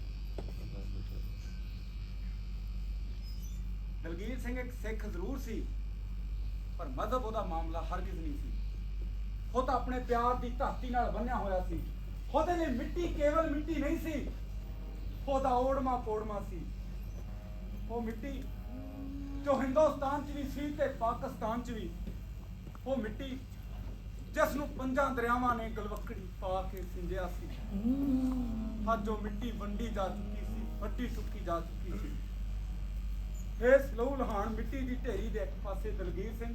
ਦਲਗੀਰ ਸਿੰਘ ਇੱਕ ਸਿੱਖ ਜ਼ਰੂਰ ਸੀ ਪਰ ਮਜ਼ਹਬ ਉਹਦਾ ਮਾਮਲਾ ਹਰਗਿਜ਼ ਨਹੀਂ ਸੀ ਉਹ ਤਾਂ ਆਪਣੇ ਪਿਆਰ ਦੀ ਧਰਤੀ ਨਾਲ ਬੰਨਿਆ ਹੋਇਆ ਸੀ ਉਹਦੇ ਲਈ ਮਿੱਟੀ ਕੇਵਲ ਮਿੱਟੀ ਨਹੀਂ ਸੀ ਉਹਦਾ ਓੜਮਾ ਪੋੜਮਾ ਸੀ ਉਹ ਮਿੱਟੀ ਜੋ ਹਿੰਦੁਸਤਾਨ 'ਚ ਵੀ ਸੀ ਤੇ ਪਾਕਿਸਤਾਨ 'ਚ ਵੀ ਉਹ ਮਿੱਟੀ ਜਿਸ ਨੂੰ ਪੰਜਾਂ ਦਰਿਆਵਾਂ ਨੇ ਗਲਵੱਕੜੀ ਪਾ ਕੇ ਸਿੰਜਿਆ ਸੀ ਅੱਜ ਉਹ ਮਿੱਟੀ ਵੰਡੀ ਜਾ ਚੁੱਕੀ ਸੀ ਫੱਟੀ ਟੁੱਕੀ ਜਾ ਚੁੱਕੀ ਸੀ ਇਸ ਲਹੂ ਲਹਾਨ ਮਿੱਟੀ ਦੀ ਢੇਰੀ ਦੇ ਇੱਕ ਪਾਸੇ ਦਲਗੀਰ ਸਿੰਘ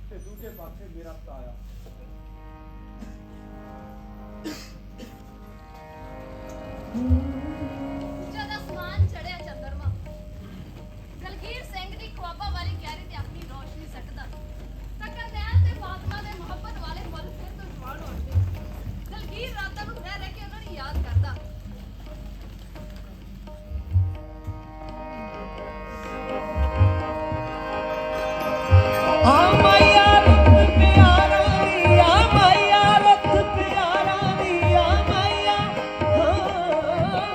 ਤੇ ਦੂਜੇ ਪਾਸੇ ਮੇਰਾ ਤਾਇਆ ਜਦ ਅਸਮਾਨ ਚੜਿਆ ਚੰਦਰਮਾ ਦਲਗੀਰ ਸਿੰਘ ਦੀ ਖੁਆਬਾਂ ਵਾਲੀ ਗਹਿਰੀ ਤੇ ਆਪਣੀ ਰੋਸ਼ਨੀ ਸੱਟਦਾ ਤਾਂ ਕਰਨੈਲ ਤੇ ਫਾਤਮਾ ਦੇ ਮੁਹੱਬਤ ਵਾਲੇ ਫੁੱਲ ਫਿਰ ਤੋਂ ਜਵਾਨ ਉੱਠਦੇ ਦਲਗੀਰ ਰਾਤਾਂ ਨੂੰ ਰਹਿ ਰਹਿ ਕੇ ਉਹਨਾਂ ਨੂੰ ਯਾਦ ਕਰਦਾ ਆ ਮਾਇਆ ਰੁੱਤ ਪਿਆਰਾਂ ਦੀ ਆ ਮਾਇਆ ਰੁੱਤ ਪਿਆਰਾਂ ਦੀ ਆ ਮਾਇਆ ਹੋ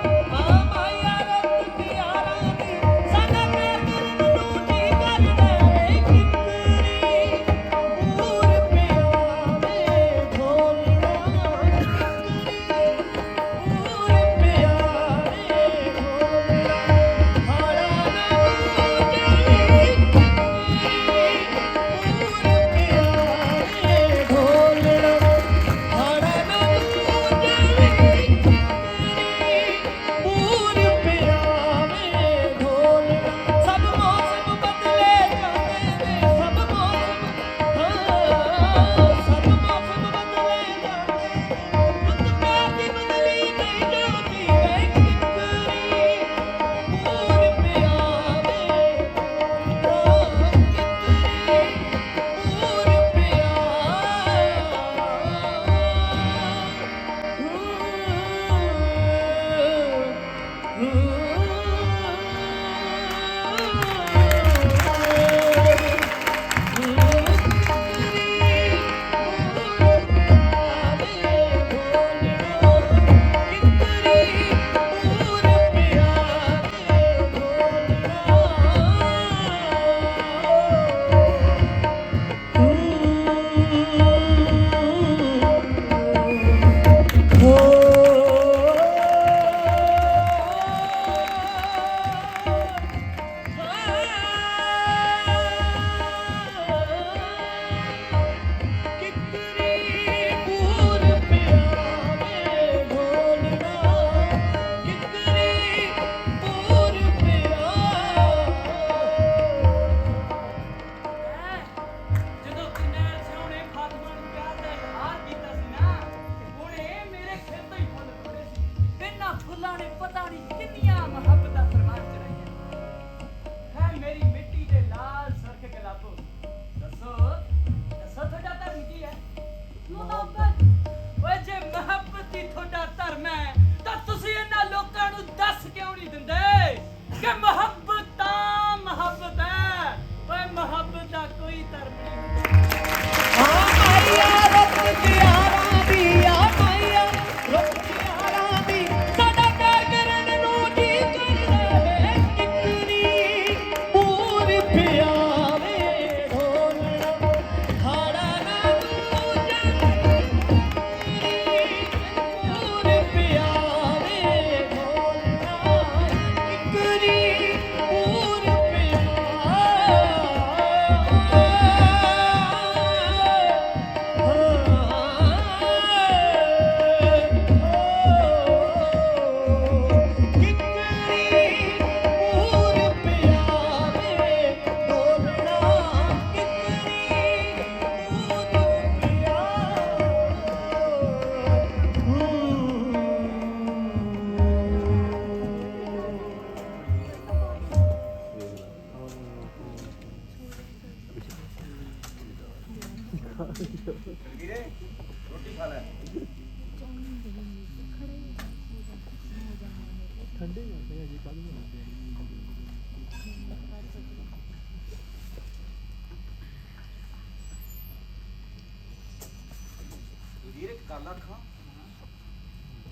ਗੱਲ ਆਖਾਂ,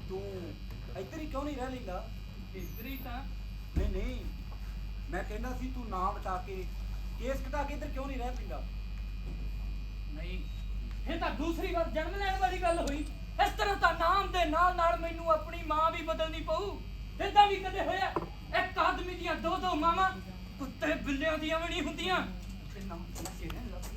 ਤੂੰ ਇੱਧਰ ਹੀ ਕਿਉਂ ਨਹੀਂ ਰਹਿ ਲੈਂਦਾ? ਇਧਰੀ ਤਾਂ ਨਹੀਂ ਨਹੀਂ, ਮੈਂ ਕਹਿੰਦਾ ਸੀ ਤੂੰ ਨਾਂ ਵਟਾ ਕੇ ਕੇਸ ਕਟਾ ਕੇ ਇੱਧਰ ਕਿਉਂ ਨਹੀਂ ਰਹਿ ਪੈਂਦਾ? ਨਹੀਂ, ਇਹ ਤਾਂ ਦੂਸਰੀ ਵਾਰ ਜਨਮ ਲੈਣ ਵਾਲੀ ਗੱਲ ਹੋਈ। ਇਸ ਤਰ੍ਹਾਂ ਤਾਂ ਨਾਮ ਦੇ ਨਾਲ ਨਾਲ ਮੈਨੂੰ ਆਪਣੀ ਮਾਂ ਵੀ ਬਦਲਣੀ ਪਊ। ਏਦਾਂ ਵੀ ਕਦੇ ਹੋਇਆ? ਇੱਕ ਆਦਮੀ ਦੀਆਂ ਦੋ ਦੋ ਮਾਵਾਂ ਕੁੱਤੇ ਬਿੱਲਿਆਂ ਦੀਆਂ ਵੀ ਨਹੀਂ ਹੁੰਦੀਆਂ।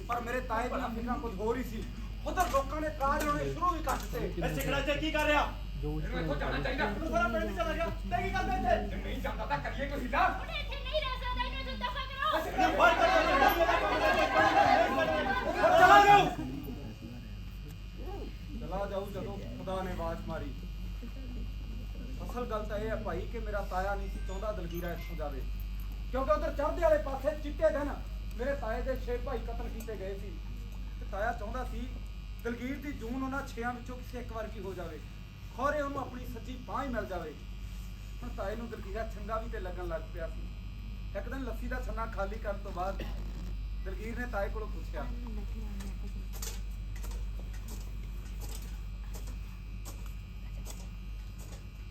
ਪਰ ਮੇਰੇ ਤਾਏ ਦੀਆਂ ਫਿਕਰਾਂ ਕੁਝ ਹੋਰ ਹੀ ਸੀ। ਉਧਰ ਲੋਕਾਂ ਨੇ ਕਾਜ ਲਾਉਣੇ ਸ਼ੁਰੂ ਵੀ ਕਰ ਦਿੱਤੇ। ਇਹ ਸਿਕੜਾ ਚ ਕੀ ਕਰ ਰਿਹਾ? ਇਹਨੂੰ ਇੱਥੋਂ ਜਾਣਾ ਚਾਹੀਦਾ। ਤੂੰ ਸਾਰਾ ਪਿੰਡ ਚ ਚਲਾ ਗਿਆ ਤੇ ਕੀ ਕਰਦਾ ਇੱਥੇ? ਜੇ ਨਹੀਂ ਜਾਂਦਾ ਤਾਂ ਕਰੀਏ ਕੋਈ ਹੀਲਾ। ਹੁਣ ਇੱਥੇ ਨਹੀਂ ਰਹਿ ਸਕਦਾ, ਇਹਨੂੰ ਇੱਥੋਂ ਦਫਾ ਕਰੋ। ਸਿਕੜਾ ਬਾਹਰ ਕਰ ਚਲਾ ਜਾਓ। ਚਲਾ ਜਾਊ ਜਦੋਂ ਖੁਦਾ ਨੇ ਆਵਾਜ਼ ਮਾਰੀ। ਅਸਲ ਗੱਲ ਤਾਂ ਇਹ ਹੈ ਭਾਈ ਕਿ ਮੇਰਾ ਤਾਇਆ ਨਹੀਂ ਸੀ ਚਾਹੁੰਦਾ ਦਲਗੀਰਾ ਇੱਥੋਂ ਜਾਵੇ, ਕਿਉਂਕਿ ਉਧਰ ਚੜ੍ਹਦੇ ਵਾਲੇ ਪਾਸੇ ਚਿੱਟੇ ਦਿਨ ਮੇਰੇ ਤਾਏ ਦੇ 6 ਭਾਈ ਕਤਲ ਕੀਤੇ ਗਏ ਸੀ ਤੇ ਤਾਇਆ ਚਾਹੁੰਦਾ ਸੀ ਦਲਗੀਰ ਦੀ ਜੂਨ ਉਹਨਾਂ 6 ਵਿੱਚੋਂ ਕਿਸੇ ਇੱਕ ਵਾਰ ਕੀ ਹੋ ਜਾਵੇ, ਖੌਰੇ ਉਹਨੂੰ ਆਪਣੀ ਸੱਚੀ ਬਾਂਹ ਹੀ ਮਿਲ ਜਾਵੇ। ਹੁਣ ਤਾਏ ਨੂੰ ਦਲਗੀਰਾ ਚੰਗਾ ਵੀ ਤੇ ਲੱਗਣ ਲੱਗ ਪਿਆ ਸੀ। ਇੱਕ ਦਿਨ ਲੱਸੀ ਦਾ ਛੰਨਾ ਖਾਲੀ ਕਰਨ ਤੋਂ ਬਾਅਦ ਦਲਗੀਰ ਨੇ ਤਾਏ ਕੋਲੋਂ ਪੁੱਛਿਆ,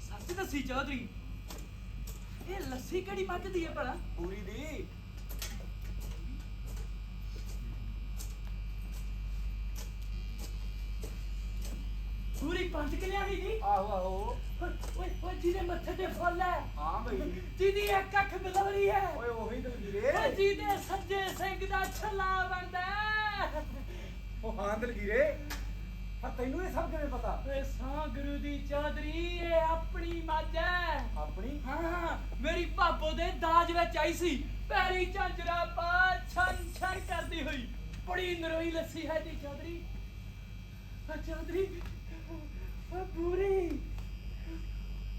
ਸੱਚ ਦੱਸੀ ਚੌਧਰੀ, ਇਹ ਲੱਸੀ ਕਿਹੜੀ ਮੱਝ ਦੀ ਹੈ ਭਲਾ? ਪੂਰੀ ਦੀ? ਪੂਰੀ 5 ਕਿਲਿਆਣੀ ਦੀ? ਆਹੋ ਆਹੋ। ਓਏ ਓਏ ਜਿਹਦੇ ਮੱਥੇ ਤੇ ਫੁੱਲ ਹੈ, ਹਾਂ ਬਈ, ਜਿਹਦੀ ਇੱਕ ਅੱਖ ਬਲੌਰੀ ਹੈ, ਓਏ ਉਹੀ ਦਲਗੀਰੇ। ਓਏ ਜਿਹਦੇ ਸੱਜੇ ਸਿੰਘ ਦਾ ਛੱਲਾ ਬਣਦਾ ਹੈ। ਉਹ ਹਾਂ ਦਲਗੀਰੇ, ਪਰ ਤੈਨੂੰ ਇਹ ਸਭ ਕਿਵੇਂ ਪਤਾ? ਓਏ ਸਾਂ ਗੁਰੂ ਦੀ ਚੌਧਰੀ, ਇਹ ਆਪਣੀ ਮੱਝ ਹੈ। ਆਪਣੀ? ਹਾਂ, ਮੇਰੀ ਭਾਪੋ ਦੇ ਦਾਜ ਵਿੱਚ ਆਈ ਸੀ। ਪੈਰੀ ਝਾਂਜਰਾ ਪਾ ਛਣ ਛਣ ਕਰਦੀ ਹੋਈ। ਬੜੀ ਨਰੋਈ ਲੱਸੀ ਹੈ ਜੀ ਚੌਧਰੀ। ਚੌਧਰੀ, ਓਏ ਪੂਰੀ,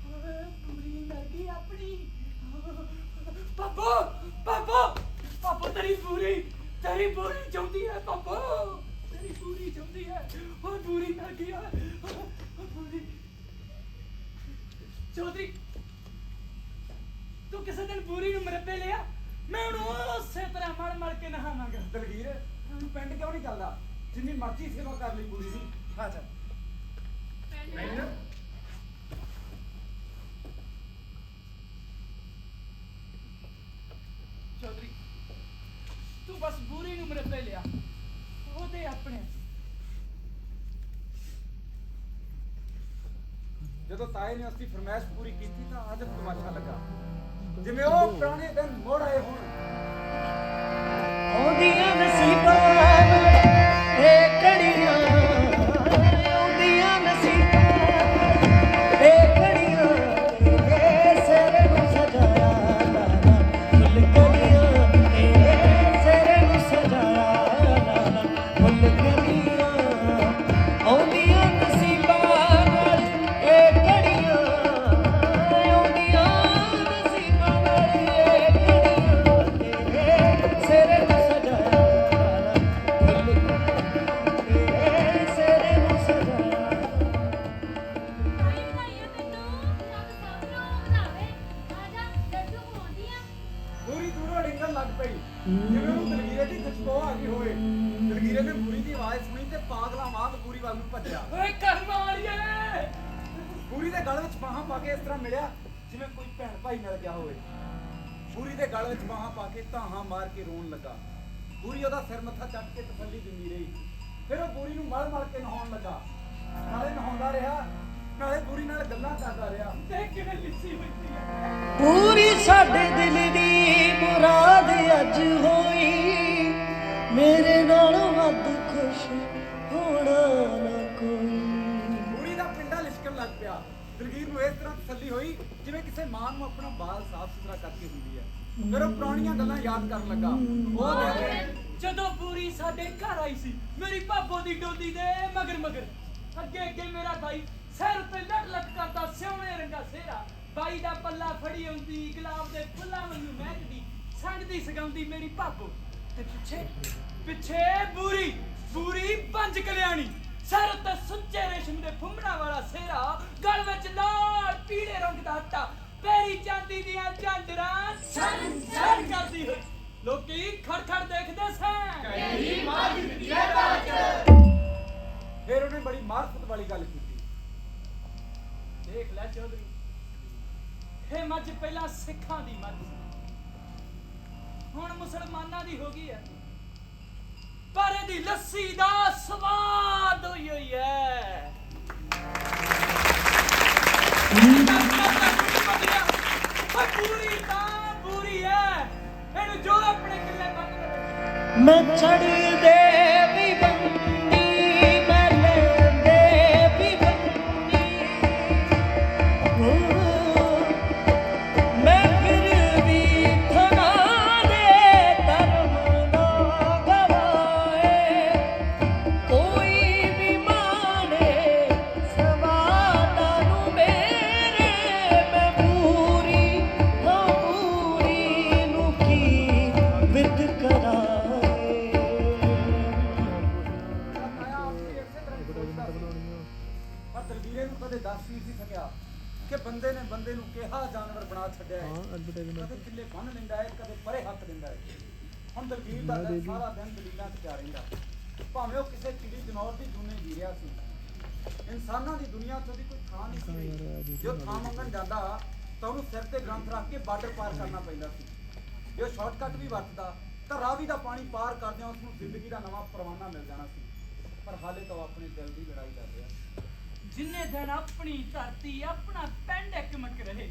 ਓਏ ਪੂਰੀ ਮਰ ਗਈ ਆਪਣੀ। ਪਾਪੋ ਪਾਪੋ ਪਾਪੋ, ਤੇਰੀ ਪੂਰੀ ਚਾਹੁੰਦੀ ਹੈ। ਪਾਪੋ ਤੇਰੀ ਪੂਰੀ ਚਾਹੁੰਦੀ ਹੈ। ਓਏ ਪੂਰੀ ਮਰ ਗਈ। ਓਏ ਪੂਰੀ। ਚੌਧਰੀ, ਤੂੰ ਕਿਸੇ ਦਿਨ ਪੂਰੀ ਨੂੰ ਮਰੱਬੇ ਲਿਆ, ਮੈਂ ਉਹਨੂੰ ਉਸੇ ਤਰ੍ਹਾਂ ਮੜ ਮੜ ਕੇ ਨਹਾਵਾਂਗਾ। ਦਲਗੀਰ, ਤੂੰ ਪਿੰਡ ਕਿਉਂ ਨਹੀਂ ਚੱਲਦਾ? ਜਿੰਨੀ ਮਰਜ਼ੀ ਸੇਵਾ ਕਰ ਲਈ ਪੂਰੀ ਦੀ। ਹਾਂ ਚੱਲ। ਨਹੀਂ ਚੌਧਰੀ, ਤੂੰ ਬਸ ਬੂਰੀ ਨੂੰ ਮਰੱਬੇ ਲਿਆ, ਉਹਦੇ ਆਪਣੇ। ਜਦੋਂ ਤਾਏ ਨੇ ਉਸਦੀ ਫਰਮਾਇਸ਼ ਪੂਰੀ ਕੀਤੀ ਤਾਂ ਅੱਜ ਤਮਾਸ਼ਾ ਲੱਗਾ, ਜਿਵੇਂ ਉਹ ਪੁਰਾਣੇ ਦਿਨ ਮੁੜ ਆਏ ਹੋਣ। ਆਉਂਦੀਆਂ ਨਸੀਬਾਂ ਇਹ ਘੜੀਆਂ, ਆਉਂਦੀਆਂ ਨਸੀਬਾਂ ਇਹ ਘੜੀਆਂ, ਇਹ ਸਿਰ ਨੂੰ ਸਜਾਇਆ ਲਾਲਾ ਫੁੱਲ ਕਲੀਆਂ, ਇਹ ਸਿਰ ਨੂੰ ਸਜਾਇਆ ਲਾਲਾ ਫੁੱਲ ਕਲੀਆਂ। ਆਉਂਦੀਆਂ ਨਸੀਬਾਂ ਨਾਲ ਇਹ ਘੜੀਆਂ, ਆਉਂਦੀਆਂ ਨਸੀਬਾਂ ਨਾਲ ਇਹ ਘੜੀਆਂ, ਤੇਰੇ ਸਿਰ ਨੂੰ ਸਜਾਇਆ ਲਾਲਾ ਫੁੱਲ ਕਲੀਆਂ, ਤੇਰੇ ਸਿਰ ਨੂੰ ਸਜਾਇਆ। ਆਈ ਬਣਾਈਏ ਤੈਨੂੰ, ਰੱਬ ਸਭ ਨੂੰ ਵਧਾਵੇ। ਆਜਾ ਲੱਡੂ ਖਵਾਉਂਦੀਆਂ। ਪੂਰੀ ਦੂਰੋਂ ਡਿੰਗਣ ਲੱਗ ਪਈ, ਜਿਵੇਂ ਉਹ ਦਲਗੀਰੇ ਦੀ ਖੁਸ਼ਬੂ ਆ ਗਈ ਹੋਵੇ। ਦਲਗੀਰੇ ਨੇ ਪੂਰੀ ਦੀ ਆਵਾਜ਼ ਸੁਣੀ ਤੇ ਪਾਗਲਾਂ ਵਾਂਗ ਪੂਰੀ ਵੱਲ ਨੂੰ ਭੱਜਿਆ। ਓਏ ਕਰਮ ਵਾਲੀਏ, ਪੂਰੀ ਦੇ ਗਲ ਵਿੱਚ ਬਾਹਾਂ ਪਾ ਕੇ ਇਸ ਤਰ੍ਹਾਂ ਮਿਲਿਆ ਜਿਵੇਂ ਕੋਈ ਭੈਣ ਭਾਈ ਮਿਲ ਗਿਆ ਹੋਵੇ। ਪੂਰੀ ਦੇ ਗਲ ਵਿੱਚ ਬਾਹਾਂ ਪਾ ਕੇ ਧਾਹਾਂ ਮਾਰ ਕੇ ਰੋਣ ਲੱਗਾ। ਪੂਰੀ ਉਹਦਾ ਸਿਰ ਮੱਥਾ ਚੱਕ ਕੇ ਤਸੱਲੀ ਦਿੰਦੀ ਰਹੀ। ਫਿਰ ਉਹ ਪੂਰੀ ਨੂੰ ਮਲ ਮਲ ਕੇ ਨਹਾਉਣ ਲੱਗਾ। ਨਾਲੇ ਨਹਾਉਂਦਾ ਰਿਹਾ, ਨਾਲੇ ਪੂਰੀ ਨਾਲ ਗੱਲਾਂ ਕਰਦਾ ਰਿਹਾ। ਤੇ ਕਿਵੇਂ ਲਿੱਸੀ ਹੋਈ ਸੀ। ਪੂਰੀ ਸਾਡੇ ਦਿਲ ਦੀ ਮੁਰਾਦ ਅੱਜ ਹੋਈ, ਮੇਰੇ ਨਾਲੋਂ ਵੱਧ ਖੁਸ਼ ਹੋਣਾ ਨਾ ਕੋਈ। ਪੂਰੀ ਦਾ ਪਿੰਡਾ ਲਿਸ਼ਕਣ ਲੱਗ ਪਿਆ। ਦਲਗੀਰ ਨੂੰ ਇਸ ਤਰ੍ਹਾਂ ਤਸੱਲੀ ਹੋਈ ਜਿਵੇਂ ਕਿਸੇ ਮਾਂ ਨੂੰ ਆਪਣਾ ਬਾਲ ਸਾਫ਼ ਸੁਥਰਾ ਕਰਕੇ ਹੁੰਦੀ ਹੈ। ਫਿਰ ਉਹ ਪੁਰਾਣੀਆਂ ਗੱਲਾਂ ਯਾਦ ਕਰਨ ਲੱਗਾ। ਉਹ ਕਹਿੰਦੇ, ਜਦੋਂ ਪੂਰੀ ਸਾਡੇ ਘਰ ਆਈ ਸੀ, ਮੇਰੀ ਭਾਪੋ ਦੀ ਡੋਲੀ ਦੇ ਮਗਰ ਮਗਰ, ਅੱਗੇ ਅੱਗੇ ਮੇਰਾ ਭਾਈ ਸਿਰ ਉੱਤੇ ਲੱਟ ਲੱਟ ਕਰਦਾ ਸਿਉਣੇ ਰੰਗਾ ਸਿਹਰਾ। ਬਾਈ ਦਾ ਪੱਲਾ ਫੜੀ ਆਉਂਦੀ, ਗੁਲਾਬ ਦੇ ਫੁੱਲਾਂ ਵਾਂਗੂ ਮਹਿਕਦੀ, ਸੰਗਦੀ ਸਗਾਉਂਦੀ ਮੇਰੀ ਭਾਪੋ। ਤੇ ਪਿੱਛੇ ਬੂਰੀ 5 ਕਲਿਆਣੀ, ਸਿਰ ਉੱਤੇ ਸੁੱਚੇ ਰੇਸ਼ਮ ਦੇ ਫੁੰਮਣਾ ਵਾਲਾ ਸਿਹਰਾ, ਗਲ ਵਿੱਚ ਲਾਲ ਪੀਲੇ ਰੰਗ ਦਾ ਹੱਟਾ, ਪੈਰੀ ਚਾਂਦੀ ਦੀਆਂ ਝਾਂਜਰਾਂ ਛਣ ਛਣ ਕਰਦੀ ਹੋਈ। ਲੋਕੀ ਖੜ ਖੜ ਦੇਖਦੇ ਸਨ। ਫਿਰ ਉਹਨੇ ਬੜੀ ਮਾਰਫਤ ਵਾਲੀ ਗੱਲ ਕੀਤੀ। ਦੇਖ ਲੈ ਚੌਧਰੀ, ਇਹ ਮੱਝ ਪਹਿਲਾਂ ਸਿੱਖਾਂ ਦੀ ਮੱਝ ਸੀ, ਹੁਣ ਮੁਸਲਮਾਨਾਂ ਦੀ ਹੋ ਗਈ ਹੈ, ਪਰ ਇਹਦੀ ਲੱਸੀ ਦਾ ਸਵਾਦ ਹੋਈ ਹੋਈ ਹੈ। ਪੂਰੀ ਤਾਂ ਪੂਰੀ ਹੈ, ਇਹਨੂੰ ਜੋ ਆਪਣੇ ਕਿੱਲੇ ਬੰਨ ਲਵੇ। ਮੈਂ ਚੜ੍ਹਦੇ ਵੀ ਬੰਦੀ, ਮੈਂ ਲੈਂਦੇ ਵੀ ਬੰਦੀ, ਮੈਂ ਫਿਰ ਵੀ ਥਣਾ ਦੇ ਧਰਮ ਨਾ ਗਵਾਏ, ਕੋਈ ਵੀ ਮਾਣੇ ਸਵਾਦਾਂ ਨੂੰ ਮੇਰੇ, ਮੈਂ ਪੂਰੀ ਨੂੰ ਕੀ ਵਿਦ ਕਰਾਏ। ਪਰ ਦਲਵੀਰੇ ਨੂੰ ਕਦੇ ਦੱਸ ਨਹੀਂ ਸੀ ਸਕਿਆ ਕਿ ਬੰਦੇ ਨੇ ਬੰਦੇ ਨੂੰ ਕਿਹਾ ਜਾਨਵਰ ਬਣਾ ਛੱਡਿਆ ਹੈ। ਕਦੇ ਕਿੱਲੇ ਬੰਨ ਲੈਂਦਾ ਹੈ, ਕਦੇ ਪਰੇ ਹੱਥ ਦਿੰਦਾ ਹੈ। ਹੁਣ ਦਲਵੀਰ ਦਾ ਦਿਲ ਸਾਰਾ ਦਿਨ ਦਲੀਲਾਂ 'ਚ ਪਿਆ ਰਹਿੰਦਾ, ਭਾਵੇਂ ਉਹ ਕਿਸੇ ਚਿੜੀ ਜਨੌਰ ਦੀ ਦੁਨੀਆ ਜੀ ਰਿਹਾ ਸੀ। ਇਨਸਾਨਾਂ ਦੀ ਦੁਨੀਆ 'ਚ ਉਹਦੀ ਕੋਈ ਥਾਂ ਨਹੀਂ ਸੀ। ਜੋ ਥਾਂ ਮੰਗਣ ਜਾਂਦਾ ਤਾਂ ਉਹਨੂੰ ਸਿਰ ਤੇ ਗ੍ਰੰਥ ਰੱਖ ਕੇ ਬਾਰਡਰ ਪਾਰ ਕਰਨਾ ਪੈਂਦਾ ਸੀ। ਜੇ ਉਹ ਸ਼ਾਰਟਕਟ ਵੀ ਵਰਤਦਾ ਤਾਂ ਰਾਵੀ ਦਾ ਪਾਣੀ ਪਾਰ ਕਰਦਿਆਂ ਉਸ ਨੂੰ ਜ਼ਿੰਦਗੀ ਦਾ ਨਵਾਂ ਪਰਵਾਨਾ ਮਿਲ ਜਾਣਾ ਸੀ। ਪਰ ਹਾਲੇ ਤਾਂ ਉਹ ਆਪਣੇ ਦਿਲ ਦੀ ਲੜਾਈ ਲੜ ਰਿਹਾ। ਜਿੰਨੇ ਦਿਨ ਆਪਣੀ ਧਰਤੀ ਆਪਣਾ ਪਿੰਡ ਇਕਮਕ ਰਹੇ,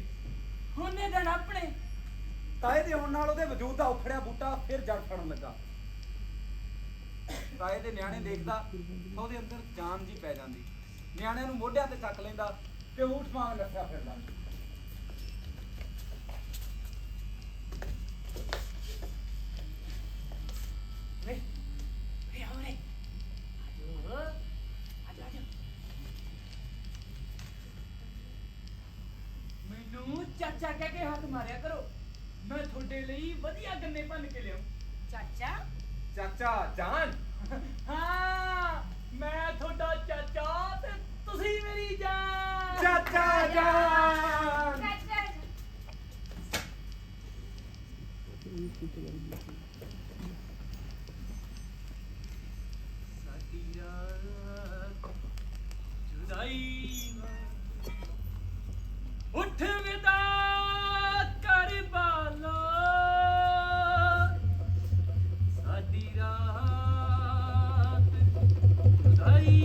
ਉਹਨੇ ਦਿਨ ਆਪਣੇ ਤਾਏ ਦੇ ਆਉਣ ਨਾਲ ਉਹਦੇ ਵਜੂਦ ਦਾ ਉਖੜਿਆ ਬੂਟਾ ਫਿਰ ਜੜ ਫੜਨ ਲੱਗਾ। ਤਾਏ ਦੇ ਨਿਆਣੇ ਦੇਖਦਾ ਤਾਂ ਉਹਦੇ ਅੰਦਰ ਜਾਨ ਜੀ ਪੈ ਜਾਂਦੀ। ਨਿਆਣਿਆਂ ਨੂੰ ਮੋਢਿਆਂ ਤੇ ਚੱਕ ਲੈਂਦਾ ਤੇ ਊਠ ਵਾਂਗ ਨੱਠਿਆ ਫਿਰਦਾ। ਮੈਨੂੰ ਚਾਚਾ ਕਹਿ ਕੇ ਹੱਥ ਮਾਰਿਆ ਕਰੋ, ਮੈਂ ਤੁਹਾਡੇ ਲਈ ਵਧੀਆ ਗੰਨੇ ਭੰਨ ਕੇ ਲਿਆਉਂ। ਚਾਚਾ ਚਾਚਾ ਜਾਨ, ਹਾਂ, ਮੈਂ ਤੁਹਾਡਾ ਚਾਚਾ ਤੇ ਤੁਸੀਂ ਮੇਰੀ ਜਾਨ। ਚਾਚਾ ਜਾਨ। ਚਾਚਾ ਸਾਡੀ ਰਾਤ ਜੁਦਾਈ ਉੱਠ ਵਿਦਾ ਕਰ ਬਾਲਾ, ਸਾਡੀ ਰਾਤ ਜੁਦਾਈ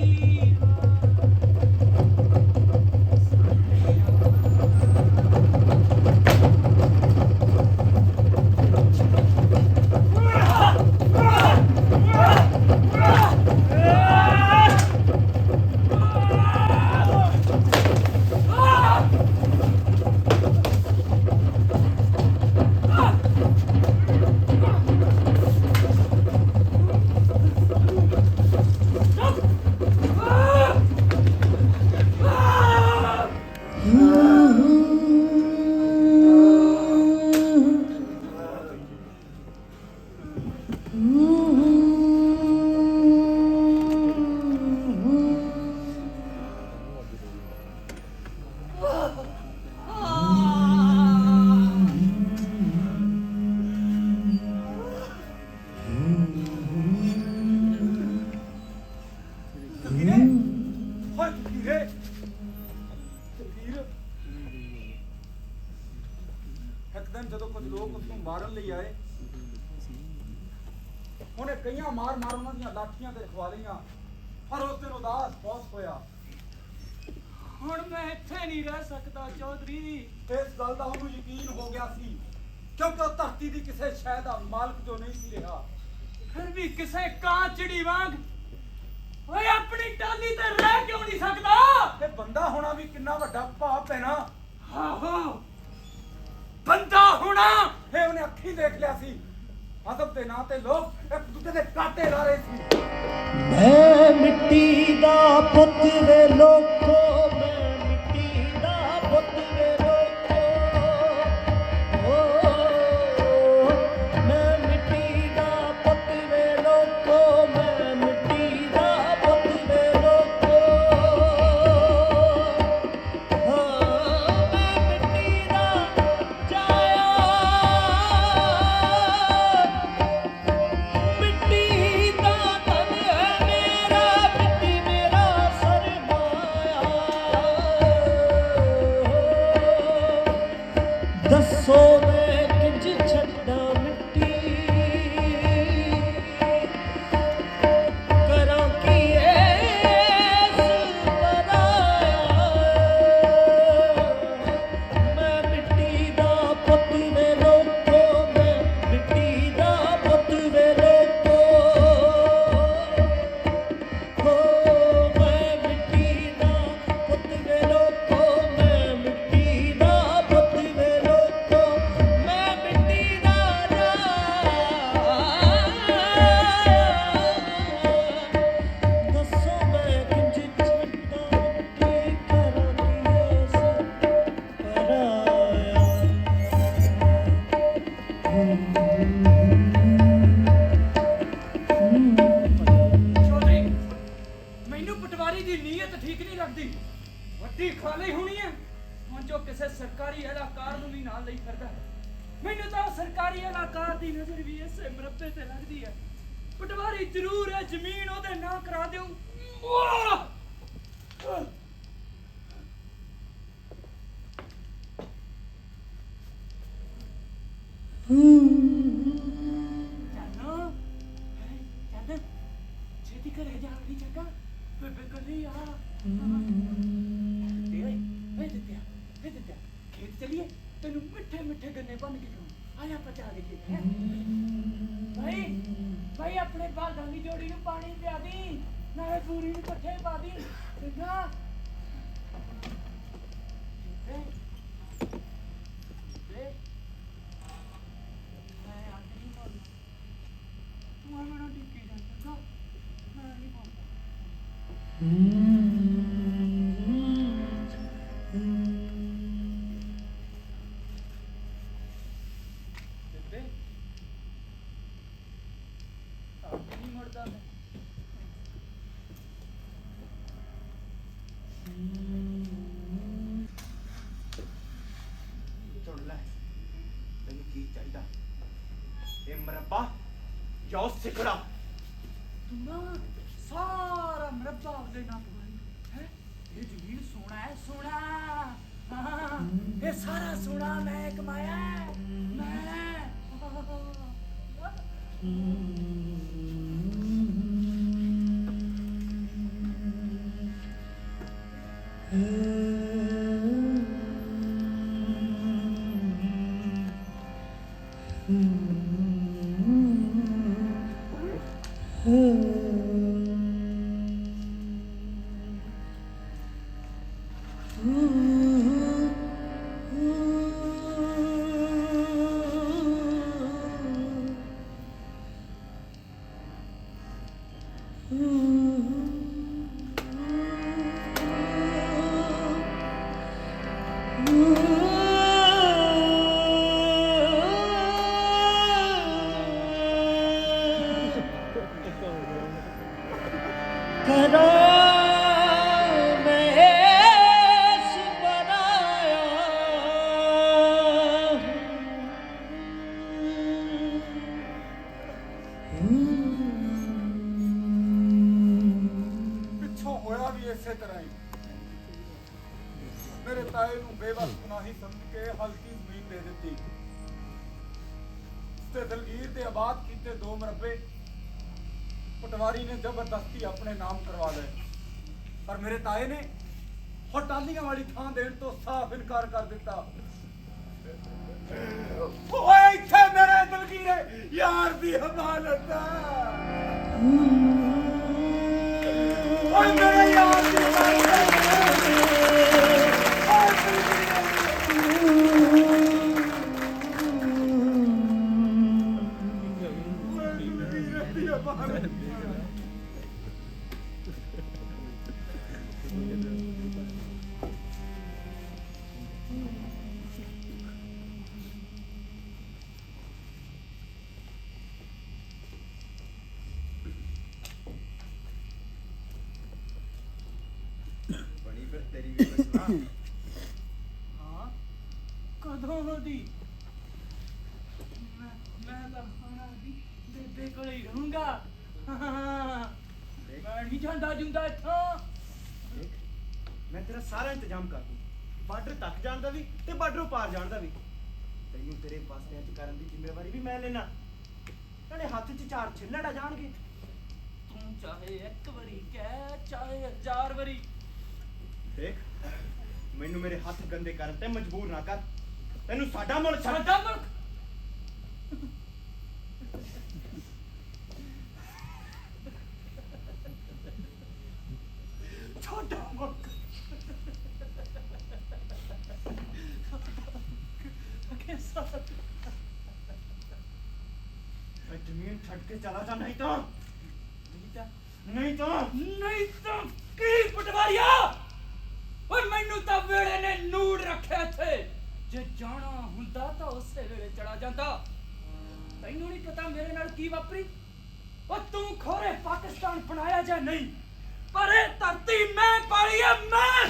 ਇੱਕ ਦਿਨ ਜਦੋਂ ਕੁਝ ਲੋਕ ਉਸ ਨੂੰ ਮਾਰਨ ਲਈ ਆਏ, ਉਹਨੇ ਕਈਆਂ ਮਾਰ ਉਹਨਾਂ ਦੀਆਂ ਲਾਠੀਆਂ ਤੇ ਰਖਵਾ ਲਈਆਂ। ਪਰ ਉਸ ਦਿਨ ਉਦਾਸ ਬਹੁਤ ਹੋਇਆ। ਹੁਣ ਮੈਂ ਇੱਥੇ ਨਹੀਂ ਰਹਿ ਸਕਦਾ ਚੌਧਰੀ। ਇਸ ਗੱਲ ਦਾ ਉਹਨੂੰ ਯਕੀਨ ਹੋ ਗਿਆ ਸੀ, ਕਿਉਂਕਿ ਉਹ ਧਰਤੀ ਦੀ ਕਿਸੇ ਸ਼ੈ ਦਾ ਮਾਲਕ ਜੋ ਨਹੀਂ ਸੀ ਰਿਹਾ। ਫਿਰ ਵੀ ਕਿਸੇ ਕਾਂ ਚਿੜੀ ਵਾਂਗ ਓਏ ਆਪਣੀ ਟਾਲੀ ਤੇ ਰਹਿ ਕਿਉਂ ਨਹੀਂ ਸਕਦਾ? ਤੇ ਬੰਦਾ ਹੋਣਾ ਵੀ ਕਿੰਨਾ ਵੱਡਾ ਪਾਪ ਹੈ ਨਾ। ਆਹੋ, ਬੰਦਾ ਹੋਣਾ। ਇਹ ਉਹਨੇ ਅੱਖੀਂ ਦੇਖ ਲਿਆ ਸੀ। ਅਦਬ ਦੇ ਨਾਂ ਤੇ ਲੋਕ ਇੱਕ ਦੂਜੇ ਦੇ ਕਾਟੇ ਲਾ ਰਹੇ ਸੀ। ਮੈਂ ਮਿੱਟੀ ਦਾ ਪੁੱਤ ਵੇ ਲੋਕੋ, ਮੈਂ ਮਿੱਟੀ ਦਾ ਪੁੱਤ ਵੇ ਲੋਕੋ, ਮੈਂ ਮਿੱਟੀ ਦਾ ਪੁੱਤ ਵੇ ਲੋਕੋ, ਮੈਂ ਮਿੱਟੀ ਦਾ ਪੁੱਤ ਵੇ ਲੋਕੋ, ਮੈਂ ਮਿੱਟੀ ਦਾ ਜਾਇਆ, ਮਿੱਟੀ ਦਾ ਤਨ ਹੈ ਮੇਰਾ, ਮਿੱਟੀ ਮੇਰਾ ਸਰ ਚੌਧਰੀ ਮੈਨੂੰ ਪਟਵਾਰੀ ਦੀ ਨੀਅਤ ਠੀਕ ਨਹੀਂ ਲੱਗਦੀ। ਵੱਡੀ ਖਾਲੀ ਹੋਣੀ ਹੈ ਹੁਣ ਜੋ ਕਿਸੇ ਸਰਕਾਰੀ ਅਦਾਕਾਰ ਨੂੰ ਵੀ ਨਾਲ ਲਈ ਫਿਰਦਾ। ਮੈਨੂੰ ਤਾਂ ਸਰਕਾਰੀ ਅਦਾਕਾਰ ਦੀ ਨਜ਼ਰ ਵੀ ਇਸੇ ਮਰੱਬੇ ਤੇ ਲੱਗਦੀ ਹੈ। ਪਟਵਾਰੀ ਜ਼ਰੂਰ ਹੈ, ਜ਼ਮੀਨ ਉਹਦੇ ਨਾਂ ਕਰਾ ਦਿਓ। ਜਾਨੋ ਜਾਨ ਛੇਤੀ ਘਰੇ ਜਾ ਅਗਲੀ ਜਗ੍ਹਾ ਬੇਬੇ ਕੱਲੀ ਆ। ਦਿੱਤਿਆ ਖੇਤ ਚਲੀਏ, ਤੈਨੂੰ ਮਿੱਠੇ ਮਿੱਠੇ ਗੰਨੇ ਬਣ ਕੇ ਖਾਉਂ। ਆਇਆ ਪਚਾ ਲਈਏ। ਭਾਈ ਆਪਣੇ ਬਾਗਾਂ ਦੀ ਜੋੜੀ ਨੂੰ ਪਾਣੀ ਪਿਆ ਦੀ, ਨਾਲੇ ਪੂਰੀ ਨੂੰ ਪੱਠੇ ਪਾ ਦੀ। ਚੰਗਾ ਸੁਣ ਲੈ ਤੈਨੂੰ ਕੀ ਚਾਹੀਦਾ? ਇਹ ਮਰੱਬਾ ਜਾਂ ਸਿਕੜਾ? ਤੂੰ ਨਾ ਸਾਰਾ ਮਰੱਬਾ ਉਹਦੇ ਨਾਲ ਪਵਾਈ ਹੈ। ਇਹ ਜ਼ਮੀਨ ਸੋਨਾ ਹੈ, ਸੋਨਾ। ਹਾਂ ਇਹ ਸਾਰਾ ਸੋਨਾ ਮੈਂ ਕਮਾਇਆ ਹੈ, ਮੈਂ। ਪਿੱਛੋਂ ਹੋਇਆ ਵੀ ਇਸੇ ਤਰ੍ਹਾਂ ਹੀ। ਮੇਰੇ ਤਾਏ ਨੂੰ ਬੇਵਸ ਗੁਨਾਹੀ ਸਮਝ ਕੇ ਹਲਕੀ ਜ਼ਮੀਨ ਦੇ ਦਿੱਤੀ ਤੇ ਦਲਗੀਰ ਦੇ ਆਬਾਦ ਕੀਤੇ 2 ਮਰਬੇ ਪਟਵਾਰੀ ਨੇ ਜ਼ਬਰਦਸਤੀ ਆਪਣੇ ਨਾਮ ਕਰਵਾ ਲਏ। ਪਰ ਮੇਰੇ ਤਾਏ ਨੇ ਹਟਾਲੀਆਂ ਵਾਲੀ ਥਾਂ ਦੇਣ ਤੋਂ ਸਾਫ਼ ਇਨਕਾਰ ਕਰ ਦਿੱਤਾ। ਓਏ ਇੱਥੇ ਮੇਰੇ ਦਲਗੀਰ ਯਾਰ ਦੀ ਹਮਾਨਤ ਓਏ ਮੇਰੇ ਯਾਰ ਦੀ ਹਮਾਨਤ ਬਣੀ ਫਿਰ ਤੇਰੀ ਵੀ ਬਸਣਾ। ਹਾਂ ਕਦੋਂ ਦੀ? ਮੈਂ ਤਾਂ ਖਾਣਾ ਦੀ ਬੇਬੇ ਕੋਲ ਹੀ ਰਹੂੰਗਾ। ਮੈਂ ਨਹੀਂ ਜਾਂਦਾ ਜੁੰਦਾ ਇੱਥੋਂ। ਦੇਖ ਮੈਂ ਤੇਰਾ ਸਾਰਾ ਇੰਤਜ਼ਾਮ ਕਰ ਦੂੰ, ਬਾਰਡਰ ਤੱਕ ਜਾਣ ਦਾ ਵੀ ਤੇ ਬਾਰਡਰੋਂ ਪਾਰ ਜਾਣ ਦਾ ਵੀ। ਤੈਨੂੰ ਤੇਰੇ ਵਾਸਤੇ ਅੱਜ ਕਰਨ ਦੀ ਜ਼ਿੰਮੇਵਾਰੀ ਵੀ ਮੈਂ ਲੈਣਾ। ਤੇਰੇ ਹੱਥ 'ਚ 4 ਛਿੱਲੜ ਆ ਜਾਣਗੇ। ਤੂੰ ਚਾਹੇ 1 ਵਾਰੀ ਕਹਿ, ਚਾਹੇ 1000 ਵਾਰੀ। ਦੇਖ ਮੈਨੂੰ ਮੇਰੇ ਹੱਥ ਗੰਦੇ ਕਰਨ ਤੇ ਮਜਬੂਰ ਨਾ ਕਰ। ਤੈਨੂੰ ਸਾਡਾ ਮੁਲਕ ਸਾਡਾ ਮੁਲਕ ਸਾਡਾ ਮੁਲਕ ਕਿਸਾ ਮੈਂ ਜ਼ਮੀਨ ਛੱਡ ਕੇ ਚਲਾ ਜਾ, ਨਹੀਂ ਤਾਂ ਨਹੀਂ ਤਾਂ ਕੀ ਪਟਵਾਰੀਆ? ਓਏ ਮੈਨੂੰ ਤਾਂ ਵੇਲੇ ਨੇ ਨੂੜ ਰੱਖਿਆ ਇੱਥੇ। ਜੇ ਜਾਣਾ ਹੁੰਦਾ ਤਾਂ ਉਸੇ ਵੇਲੇ ਚਲਾ ਜਾਂਦਾ। ਤੈਨੂੰ ਨਹੀਂ ਪਤਾ ਮੇਰੇ ਨਾਲ ਕੀ ਵਾਪਰੀ? ਉਹ ਤੂੰ ਖੋਰੇ ਪਾਕਿਸਤਾਨ ਬਣਾਇਆ ਜਾਂ ਨਹੀਂ, ਪਰ ਇਹ ਧਰਤੀ ਮੈਂ ਪਾਲੀ ਹੈ, ਮੈਂ।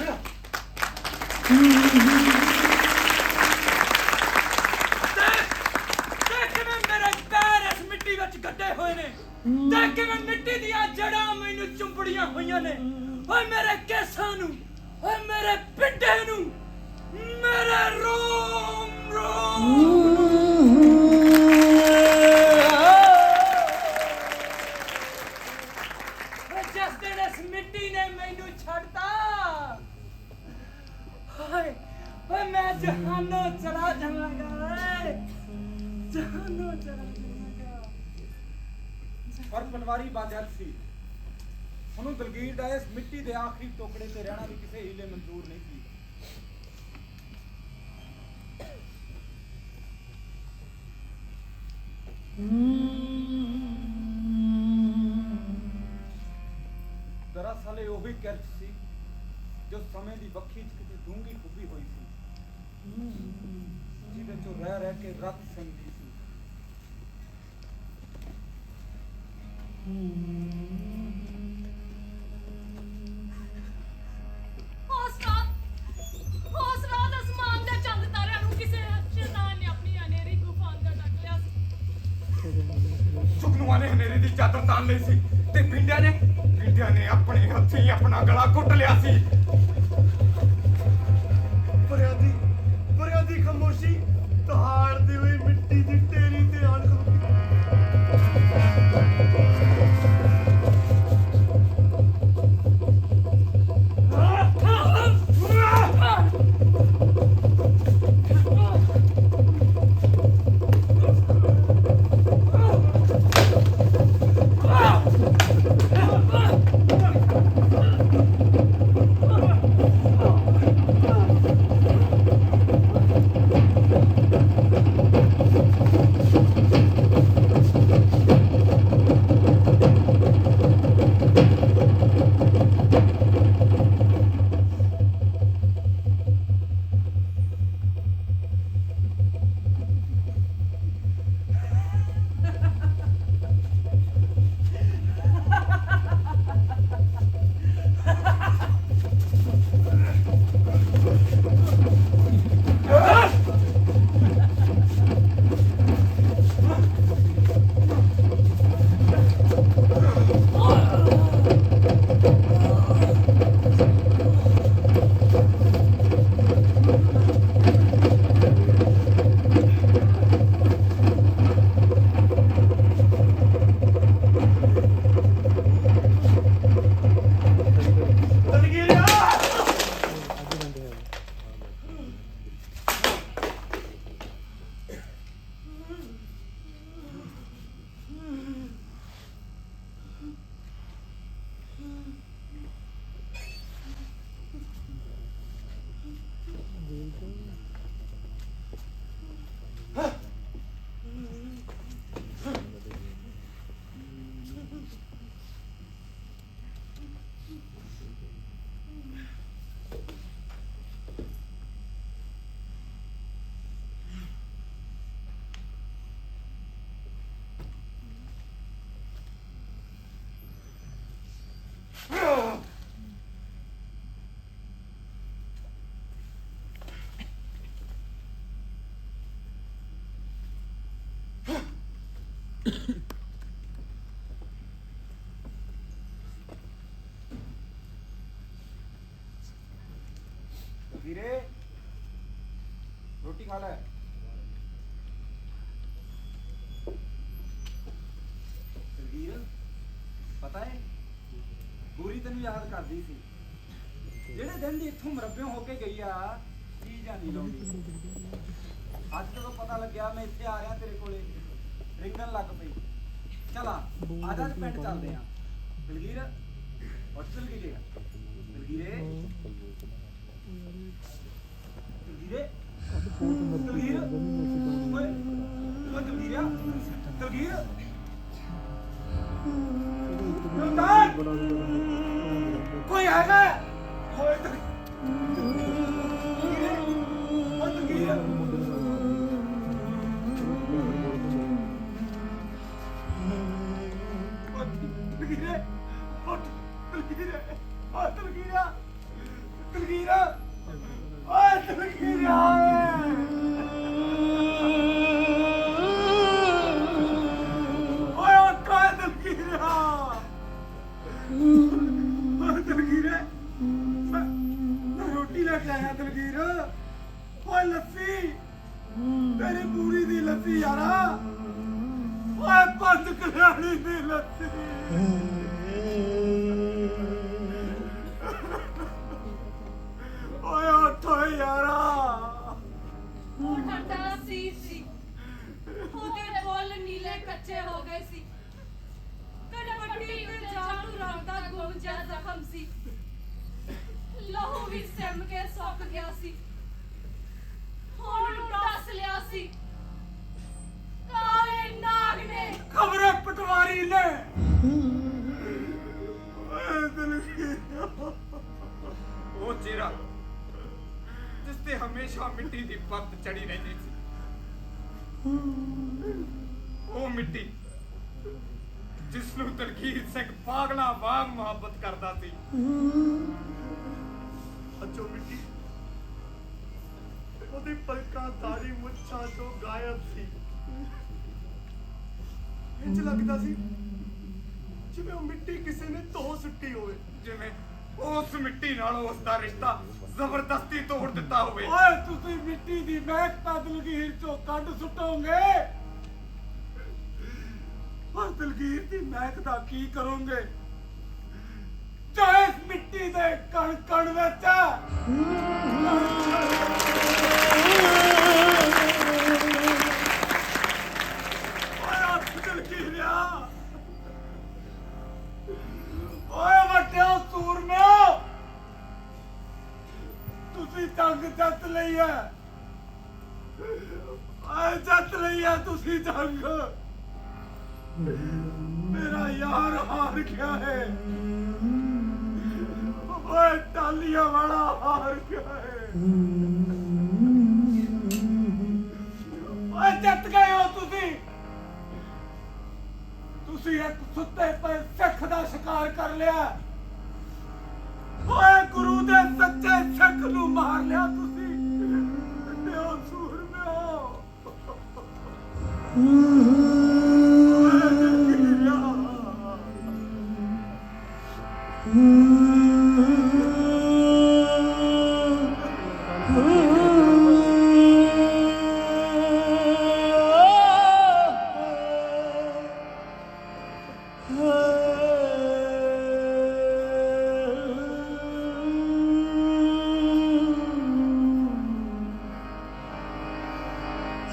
ਦੇਖ ਕਿਵੇਂ ਮੇਰੇ ਪੈਰ ਇਸ ਮਿੱਟੀ ਵਿੱਚ ਗੱਡੇ ਹੋਏ ਨੇ, ਦੇਖ ਕਿਵੇਂ ਮਿੱਟੀ ਦੀਆਂ ਜੜਾਂ ਮੈਨੂੰ ਚੁੰਬੜੀਆਂ ਹੋਈਆਂ ਨੇ। ਓਏ ਮੇਰੇ ਕੇਸਾਂ ਨੂੰ, ਓਏ ਮੇਰੇ ਪਿੰਡੇ ਨੂੰ, ਮੇਰੇ ਰੋਮ ਰੋਮ। ਜਿਸ ਦਿਨ ਇਸ ਮਿੱਟੀ ਨੇ ਮੈਨੂੰ ਛੱਡਤਾ, ਓਏ ਓਏ ਮੈਂ ਜਹਾਨੋਂ ਚਲਾ ਜਾਵਾਂਗਾ, ਓਏ ਜਹਾਨੋਂ ਚਲਾ ਜਾਵਾਂਗਾ। ਪਰ ਪਟਵਾਰੀ ਬਾਜਰ ਸੀ, ਉਹਨੂੰ ਦਲਗੀਰ ਦਾ ਇਸ ਮਿੱਟੀ ਦੇ ਆਖਰੀ ਟੁਕੜੇ ਤੇ ਰਹਿਣਾ ਵੀ ਕਿਸੇ ਹੀਲੇ ਮਨਜ਼ੂਰ ਨਹੀਂ ਸੀ। ਦਰਅਸਲ ਇਹ ਉਹੀ ਕਿਰਚ ਸੀ ਜੋ ਸਮੇਂ ਦੀ ਵੱਖੀ 'ਚ ਕਿਤੇ ਡੂੰਘੀ ਖੁੱਬੀ ਹੋਈ ਸੀ, ਜਿਹਦੇ 'ਚੋਂ ਰਹਿ ਰਹਿ ਕੇ ਰੱਤ ਸਿੰਗਦੀ ਸੀ। ਉਸ ਰਾਤ ਅਸਮਾਨ ਦੇ ਚੰਦ ਤਾਰਿਆਂ ਨੂੰ ਕਿਸੇ ਸ਼ੈਤਾਨ ਨੇ ਆਪਣੀ ਹਨੇਰੀ ਤੂਫਾਨ ਦਾ ਢੱਕ ਲਿਆ ਸੀ। ਚੁਗਨੂਆਂ ਨੇ ਹਨੇਰੇ ਦੀ ਚਾਦਰ ਤਾਣ ਲਈ ਸੀ ਤੇ ਭਿੰਡਿਆਂ ਨੇ ਆਪਣੇ ਹੱਥੀਂ ਆਪਣਾ ਗਲਾ ਘੁੱਟ ਲਿਆ ਸੀ। ਫਰਿਆਦੀ ਖਾਮੋਸ਼ੀ ਦਹਾੜਦੀ ਹੋਈ ਮਿੱਟੀ ਦੀ ਢੇਰੀ ਤੇ ਆਣ ਖਲੋਤੀ। ਵੀਰੇ ਰੋਟੀ ਖਾ ਲੈ। ਵੀਰ ਪਤਾ ਹੈ ਗੋਰੀ ਤੈਨੂੰ ਯਾਦ ਕਰਦੀ ਸੀ, ਜਿਹੜੇ ਦਿਨ ਦੀ ਇੱਥੋਂ ਮਰੱਬਿਓਂ ਹੋ ਕੇ ਗਈ ਆ, ਕੀ ਜਾਣੀ ਲਾਉਂਦੀ। ਅੱਜ ਜਦੋਂ ਪਤਾ ਲੱਗਿਆ ਮੈਂ ਇੱਥੇ ਆ ਰਿਹਾ ਤੇਰੇ ਕੋਲੇ, ਰਿੰਗਣ ਲੱਗ ਪਈ। ਚਲ ਆ ਜਾ ਪਿੰਡ ਚੱਲਦੇ ਆ। ਦਲਗੀਰ ਉੱਠ ਦਲਗੀਰੇ ਦਲਗੀਰੇ ਦਲਗੀਰੇ ਦਲਗੀਰ ਓਏ ਓਏ ਦਲਗੀਰਿਆ ਦਲਗੀਰ ਕੋਈ ਹੈਗਾ ਓਏ ਦਲਗੀਰੇ ਓਏ ਦਲਗੀਰ ਓਏ ਪੰਜ ਕਲਿਆਣੀ ਦੀ ਲੱਤੀ ਓਏ ਉੱਠ ਓਏ ਯਾਰਾ ਉਹ ਠੰਡਾ ਸੀ ਉਹਦੇ ਫੁੱਲ ਨੀਲੇ ਕੱਚੇ ਹੋ ਗਏ ਸੀ ਕੜਵੱਟੀ ਤੇ ਜਾਦੂ ਰੰਗ ਦਾ ਗੁੰਝਾ ਜ਼ਖਮ ਸੀ ਲਹੂ ਵੀ ਸਿਮ ਕੇ ਸੁੱਕ ਗਿਆ ਸੀ ਹੁਣ ਦੱਸ ਲਿਆ ਸੀ ਕਾਲੇ ਨਾਗ ਨੇ ਖਬਰੇ ਪਟਵਾਰੀ ਨੇ ਓਏ ਦਿਲ ਕੀ ਉਹ ਚਿਹਰਾ ਜਿਸ ਤੇ ਹਮੇਸ਼ਾ ਮਿੱਟੀ ਦੀ ਪਰਤ ਚੜੀ ਰਹਿੰਦੀ ਸੀ, ਉਹ ਮਿੱਟੀ ਜਿਸ ਨੂੰ ਦਲਗੀਰ ਸਿੰਘ ਪਾਗਲਾਂ ਵਾਂਗ ਮੁਹੱਬਤ ਕਰਦਾ ਸੀ। ਅੱਛੋ ਮਿੱਟੀ ਉਹਦੀ ਪਲਕਾਂ ਦਾੜੀ ਮੁੱਛਾਂ ਤੋਂ ਗਾਇਬ ਸੀ। ਇੰਜ ਲੱਗਦਾ ਸੀ ਜਿਵੇਂ ਉਹ ਮਿੱਟੀ ਕਿਸੇ ਨੇ ਧੋ ਸੁੱਟੀ ਹੋਵੇ। ਜਿਵੇਂ ਉਸ ਮਿੱਟੀ ਨਾਲ ਉਸ ਦਾ ਰਿਸ਼ਤਾ ਜ਼ਬਰਦਸਤੀ ਤੋੜ ਦਿੱਤਾ ਹੋਵੇ। ਓਏ ਤੁਸੀਂ ਮਿੱਟੀ ਦੀ ਮਹਿਕ ਤਾਂ ਦਲਗੀਰ ਚੋਂ ਕੱਢ ਸੁੱਟੋਗੇ, ਪਰ ਦਲਗੀਰ ਦੀ ਮਹਿਕ ਦਾ ਕੀ ਕਰੋਗੇ? ਚਾਹੇ ਇਸ ਮਿੱਟੀ ਦੇ ਕਣ ਕਣ ਵਿੱਚ ਓਏ ਹੱਥ ਦਲਗੀਰਿਆ, ਓਏ ਵੱਡਿਓ ਸੂਰਮਿਓ, ਤੁਸੀਂ ਜੰਗ ਜਿੱਤ ਲਈ ਹੈ। ਓਏ ਜਿੱਤ ਲਈ ਹੈ ਤੁਸੀਂ ਜੰਗ। ਮੇਰਾ ਯਾਰ ਹਾਰ ਗਿਆ ਹੈ। ਓਏ ਟਾਲੀਆਂ ਵਾਲਾ ਹਾਰ ਗਿਆ ਹੈ। ਓਏ ਜਿੱਤ ਗਏ ਹੋ ਤੁਸੀਂ। ਤੁਸੀਂ ਇੱਕ ਸੁੱਤੇ ਪਏ ਸਿੱਖ ਦਾ ਸ਼ਿਕਾਰ ਕਰ ਲਿਆ। ਓਏ ਗੁਰੂ ਦੇ ਸੱਚੇ ਸਿੱਖ ਨੂੰ ਮਾਰ ਲਿਆ ਤੁਸੀਂ। ਦਿਓ ਸੂਰਮਿਓ। ਓਏ ਜਗੀਰਿਆ।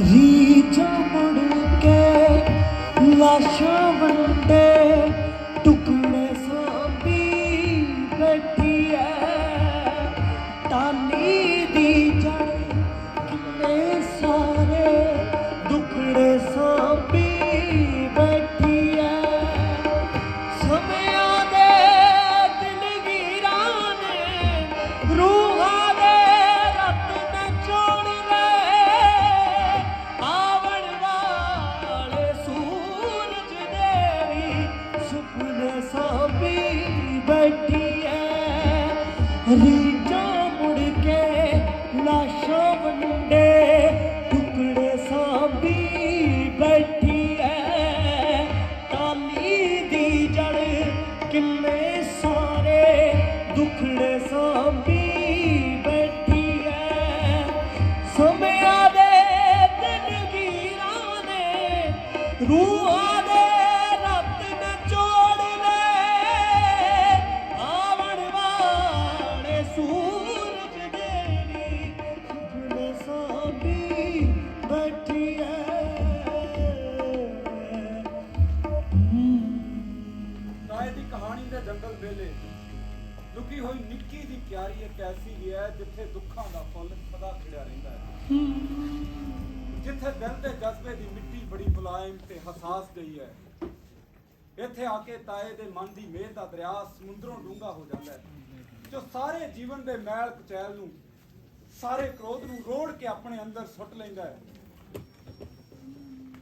रीचा मुड़ के लाशा वंडे टुकड़े सांभी बैठी है टाली दी जड़ कितने सारे दुखड़े सांभी बैठी है समया दे दिलगीरा ने रूहा दे रत ने छोड़ ले आवण वाले सूरज देवी सुपने सांभी बैठी है रीचा मुड़ के लाशा वंडे टुकड़े सांभी बैठी है टाली दी जड़ किन्ने सारे दुखड़े सांभी बैठी है समया दे दिलगीरा ने रूहां दे रत ने जोड़ ले आवण वाले सूरज देवी सुपने सांभी बैठी है ਤਾਏ ਦੀ ਕਹਾਣੀ ਦੇ ਜੰਗਲ ਵੇਲੇ ਲੁਕੀ ਹੋਈ ਨਿੱਕੀ ਦੀ ਕਿਆਰੀ ਇੱਕ ਐਸੀ ਵੀ ਹੈ ਜਿੱਥੇ ਦੁੱਖਾਂ ਦਾ ਫੁੱਲ ਸਦਾ ਖਿੜਿਆ ਰਹਿੰਦਾ ਹੈ, ਜਿੱਥੇ ਦਿਲ ਦੇ ਜਜ਼ਬੇ ਦੀ ਮਿੱਟੀ ਬੜੀ ਮੁਲਾਇਮ ਤੇ ਹਸਾਸ ਗਈ ਹੈ। ਇੱਥੇ ਆ ਕੇ ਤਾਏ ਦੇ ਮਨ ਦੀ ਮੇਹ ਦਾ ਦਰਿਆ ਸਮੁੰਦਰੋਂ ਡੂੰਘਾ ਹੋ ਜਾਂਦਾ ਹੈ, ਜੋ ਸਾਰੇ ਜੀਵਨ ਦੇ ਮੈਲ ਕੁਚੈਲ ਨੂੰ, ਸਾਰੇ ਕ੍ਰੋਧ ਨੂੰ ਰੋੜ ਕੇ ਆਪਣੇ ਅੰਦਰ ਸੁੱਟ ਲੈਂਦਾ ਹੈ।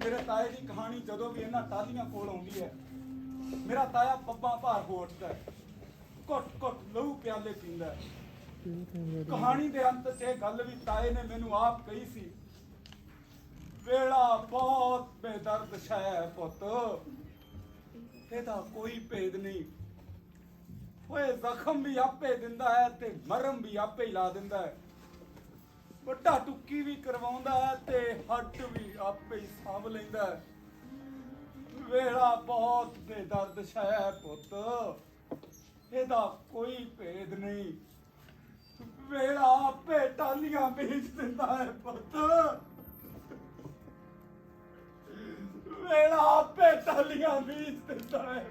ਮੇਰੇ ਤਾਏ ਦੀ ਕਹਾਣੀ ਜਦੋਂ ਵੀ ਇਹਨਾਂ ਟਾਹਲੀਆਂ ਕੋਲ ਆਉਂਦੀ ਹੈ, ਮੇਰਾ ਤਾਇਆ ਪੱਬਾਂ ਭਾਰ ਹੋ ਉੱਠਦਾ ਹੈ, ਘੁੱਟ ਘੁੱਟ ਲਹੂ ਪਿਆਲੇ ਪੀਂਦਾ ਹੈ। ਕਹਾਣੀ ਦੇ ਅੰਤ 'ਚ ਇਹ ਗੱਲ ਵੀ ਤਾਏ ਨੇ ਮੈਨੂੰ ਆਪ ਕਹੀ ਸੀ, ਵੇਲਾ ਬਹੁਤ ਬੇਦਰਦ ਸ਼ੈ ਹੈ ਪੁੱਤ, ਇਹਦਾ ਕੋਈ ਭੇਦ ਨਹੀਂ। ਓਏ ਜ਼ਖਮ ਵੀ ਆਪੇ ਦਿੰਦਾ ਹੈ ਤੇ ਮਰਮ ਵੀ ਆਪੇ ਹੀ ਲਾ ਦਿੰਦਾ ਹੈ, ਵੱਡਾ ਟੁੱਕੀ ਵੀ ਕਰਵਾਉਂਦਾ ਹੈ ਤੇ ਹੱਡ ਵੀ ਆਪੇ ਹੀ ਸਾਂਭ ਲੈਂਦਾ ਹੈ। ਵੇਲਾ ਬਹੁਤ ਬੇਦਰਦ ਸ਼ੈ ਪੁੱਤ, ਇਹਦਾ ਕੋਈ ਭੇਦ ਨਹੀਂ। ਵੇਲਾ ਆਪੇ ਟਾਲੀਆਂ ਵੇਚ ਦਿੰਦਾ ਹੈ ਪੁੱਤ, ਵੇਲਾ ਆਪੇ ਟਾਲੀਆਂ ਵੇਚ ਦਿੰਦਾ ਹੈ।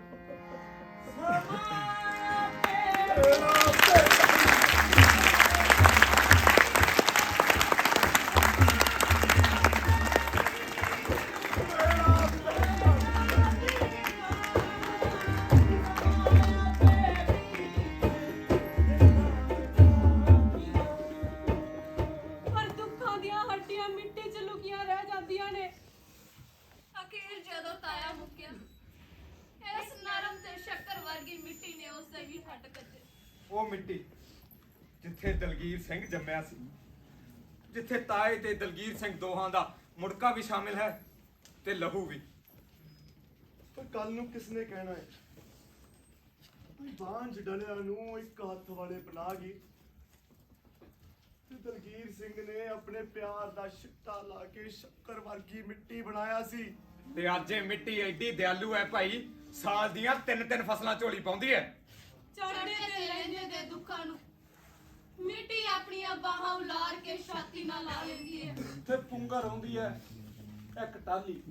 ਵੇਲਾ ਆਪੇ ਪਰ ਦੁੱਖਾਂ ਦੀਆਂ ਹੱਡੀਆਂ ਮਿੱਟੀ 'ਚ ਲੁਕੀਆਂ ਰਹਿ ਜਾਂਦੀਆਂ ਨੇ। ਅਖੀਰ ਜਦੋਂ ਤਾਇਆ ਮੁੱਕਿਆ, ਇਸ ਨਰਮ ਤੇ ਸ਼ੱਕਰ ਵਰਗੀ ਮਿੱਟੀ ਨੇ ਉਸ ਦੇ ਵੀ ਹੱਡ ਕੱਜੇ। ਉਹ ਮਿੱਟੀ ਜਿੱਥੇ ਦਲਗੀਰ ਸਿੰਘ ਜੰਮਿਆ ਸੀ, ਜਿੱਥੇ ਤਾਏ ਤੇ ਦਲਗੀਰ ਸਿੰਘ ਦੋਹਾਂ ਦਾ ਮੁੜਕਾ ਵੀ ਸ਼ਾਮਿਲ ਹੈ ਤੇ ਲਹੂ ਵੀ। ਪਰ ਕੱਲ ਨੂੰ ਕਿਸ ਨੇ ਕਹਿਣਾ ਹੈ ਵੀ ਬਾਂਝ ਡਲਿਆਂ ਨੂੰ ਇੱਕ ਹੱਥ ਵਾਲੇ ਬਣਾ ਗਈ ਤੇ ਦਲਗੀਰ ਸਿੰਘ ਨੇ ਆਪਣੇ ਪਿਆਰ ਦਾ ਛਿੱਟਾ ਲਾ ਕੇ ਸ਼ੱਕਰ ਵਰਗੀ ਮਿੱਟੀ ਬਣਾਇਆ ਸੀ। ਤੇ ਅੱਜ ਇਹ ਮਿੱਟੀ ਐਡੀ ਦਿਆਲੂ ਹੈ ਭਾਈ, ਸਾਲ ਦੀਆਂ 3-3 ਫਸਲਾਂ ਝੋਲੀ ਪਾਉਂਦੀ ਹੈ। ਚੜ੍ਹਦੇ ਤੇ ਲੈਂਦੇ ਦੇ ਦੁੱਖਾਂ ਨੂੰ ਮਿੱਟੀ ਆਪਣੀਆਂ ਬਾਹਾਂ ਉਲਾਰ ਕੇ ਛਾਤੀ ਨਾਲ ਲਾ ਲੈਂਦੀ ਹੈ। ਤੇ ਪੁੰਗਰ ਆਉਂਦੀ ਹੈ ਇੱਕ ਟਾਲੀ,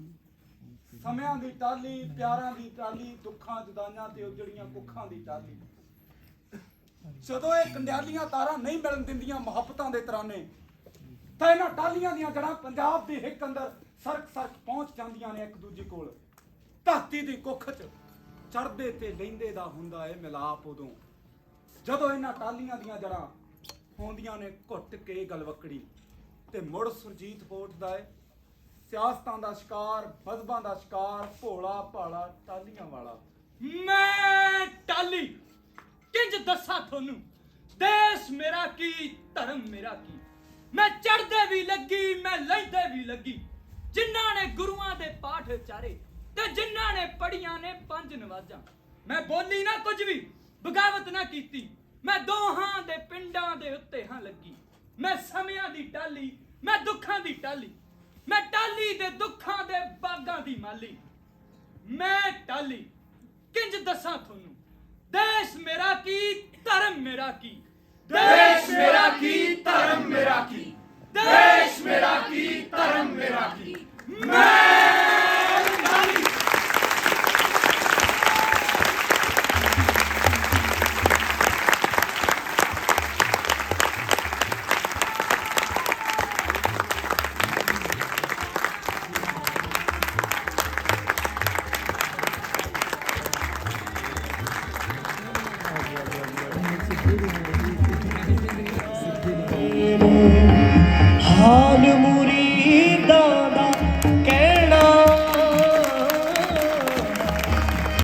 ਸਮਿਆਂ ਦੀ ਟਾਲੀ, ਪਿਆਰਾਂ ਦੀ ਟਾਲੀ, ਦੁੱਖਾਂ ਜੁਦਾਈਆਂ ਤੇ ਉਜੜੀਆਂ ਕੁੱਖਾਂ ਦੀ ਟਾਲੀ। ਜਦੋਂ ਇਹ ਕੰਡਿਆਲੀਆਂ ਤਾਰਾਂ ਨਹੀਂ ਮਿਲਣ ਦਿੰਦੀਆਂ ਮੁਹੱਬਤਾਂ ਦੇ ਤਰਾਨੇ, ਤਾਂ ਇਹਨਾਂ ਟਾਲੀਆਂ ਦੀਆਂ ਜੜ੍ਹਾਂ ਪੰਜਾਬ ਦੀ ਹਿੱਕ ਅੰਦਰ ਸਰਕ ਸਰਕ ਪਹੁੰਚ ਜਾਂਦੀਆਂ ਨੇ ਇੱਕ ਦੂਜੇ ਕੋਲ। ਧਰਤੀ ਦੀ ਕੁੱਖ 'ਚ ਚੜ੍ਹਦੇ ਤੇ ਲੈਂਦੇ ਦਾ ਹੁੰਦਾ ਏ ਮਿਲਾਪ ਉਦੋਂ, ਜਦੋਂ ਇਹਨਾਂ ਟਾਲੀਆਂ ਦੀਆਂ ਜੜ੍ਹਾਂ ਆਉਂਦੀਆਂ ਨੇ ਘੁੱਟ ਕੇ ਗਲਵਕੜੀ ਤੇ ਮੁੜ ਸੁਰਜੀਤ ਪੋਟਦਾ ਏ ਸਿਆਸਤਾਂ ਦਾ ਸ਼ਿਕਾਰ, ਮਜ਼ਹਬਾਂ ਦਾ ਸ਼ਿਕਾਰ, ਭੋਲਾ ਭਾਲਾ ਟਾਲੀਆਂ ਵਾਲਾ। ਮੈਂ ਟਾਲੀ ਕਿੰਜ ਦੱਸਾਂ ਤੁਹਾਨੂੰ, ਦੇਸ਼ ਮੇਰਾ ਕੀ ਧਰਮ ਮੇਰਾ ਕੀ। ਮੈਂ ਚੜ੍ਹਦੇ ਵੀ ਲੱਗੀ, ਮੈਂ ਲੈਂਦੇ ਵੀ ਲੱਗੀ। ਜਿਨ੍ਹਾਂ ਨੇ ਗੁਰੂਆਂ ਦੇ ਪਾਠ ਉਚਾਰੇ ਤੇ ਜਿਨ੍ਹਾਂ ਨੇ ਪੜੀਆਂ ਨੇ 5 ਨਵਾਜ਼ਾਂ। ਮੈਂ ਬੋਲੀ ਨਾ ਕੁਝ ਵੀ, ਬਗਾਵਤ ਨਾ ਕੀਤੀ। ਮੈਂ ਦੋਹਾਂ ਦੇ ਪਿੰਡਾਂ ਦੇ ਉੱਤੇ ਹਾਂ ਲੱਗੀ। ਮੈਂ ਸਮਿਆਂ ਦੀ ਟਾਲੀ, ਮੈਂ ਦੁੱਖਾਂ ਦੀ ਟਾਲੀ। ਮੈਂ ਟਾਲੀ ਦੇ ਦੁੱਖਾਂ ਦੇ ਬਾਗਾਂ ਦੀ ਮਾਲੀ। ਮੈਂ ਟਾਲੀ ਕਿੰਜ ਦੱਸਾਂ ਤੁਹਾਨੂੰ, ਦੇਸ਼ ਮੇਰਾ ਕੀ ਧਰਮ ਮੇਰਾ ਕੀ। ਦੇਸ਼ ਮੇਰਾ ਕੀ ਧਰਮ ਮੇਰਾ ਕੀ, ਦੇਸ਼ ਮੇਰਾ ਕੀ ਧਰਮ ਮੇਰਾ ਕੀ। ਮੈਂ ਟਾਲੀ। हाल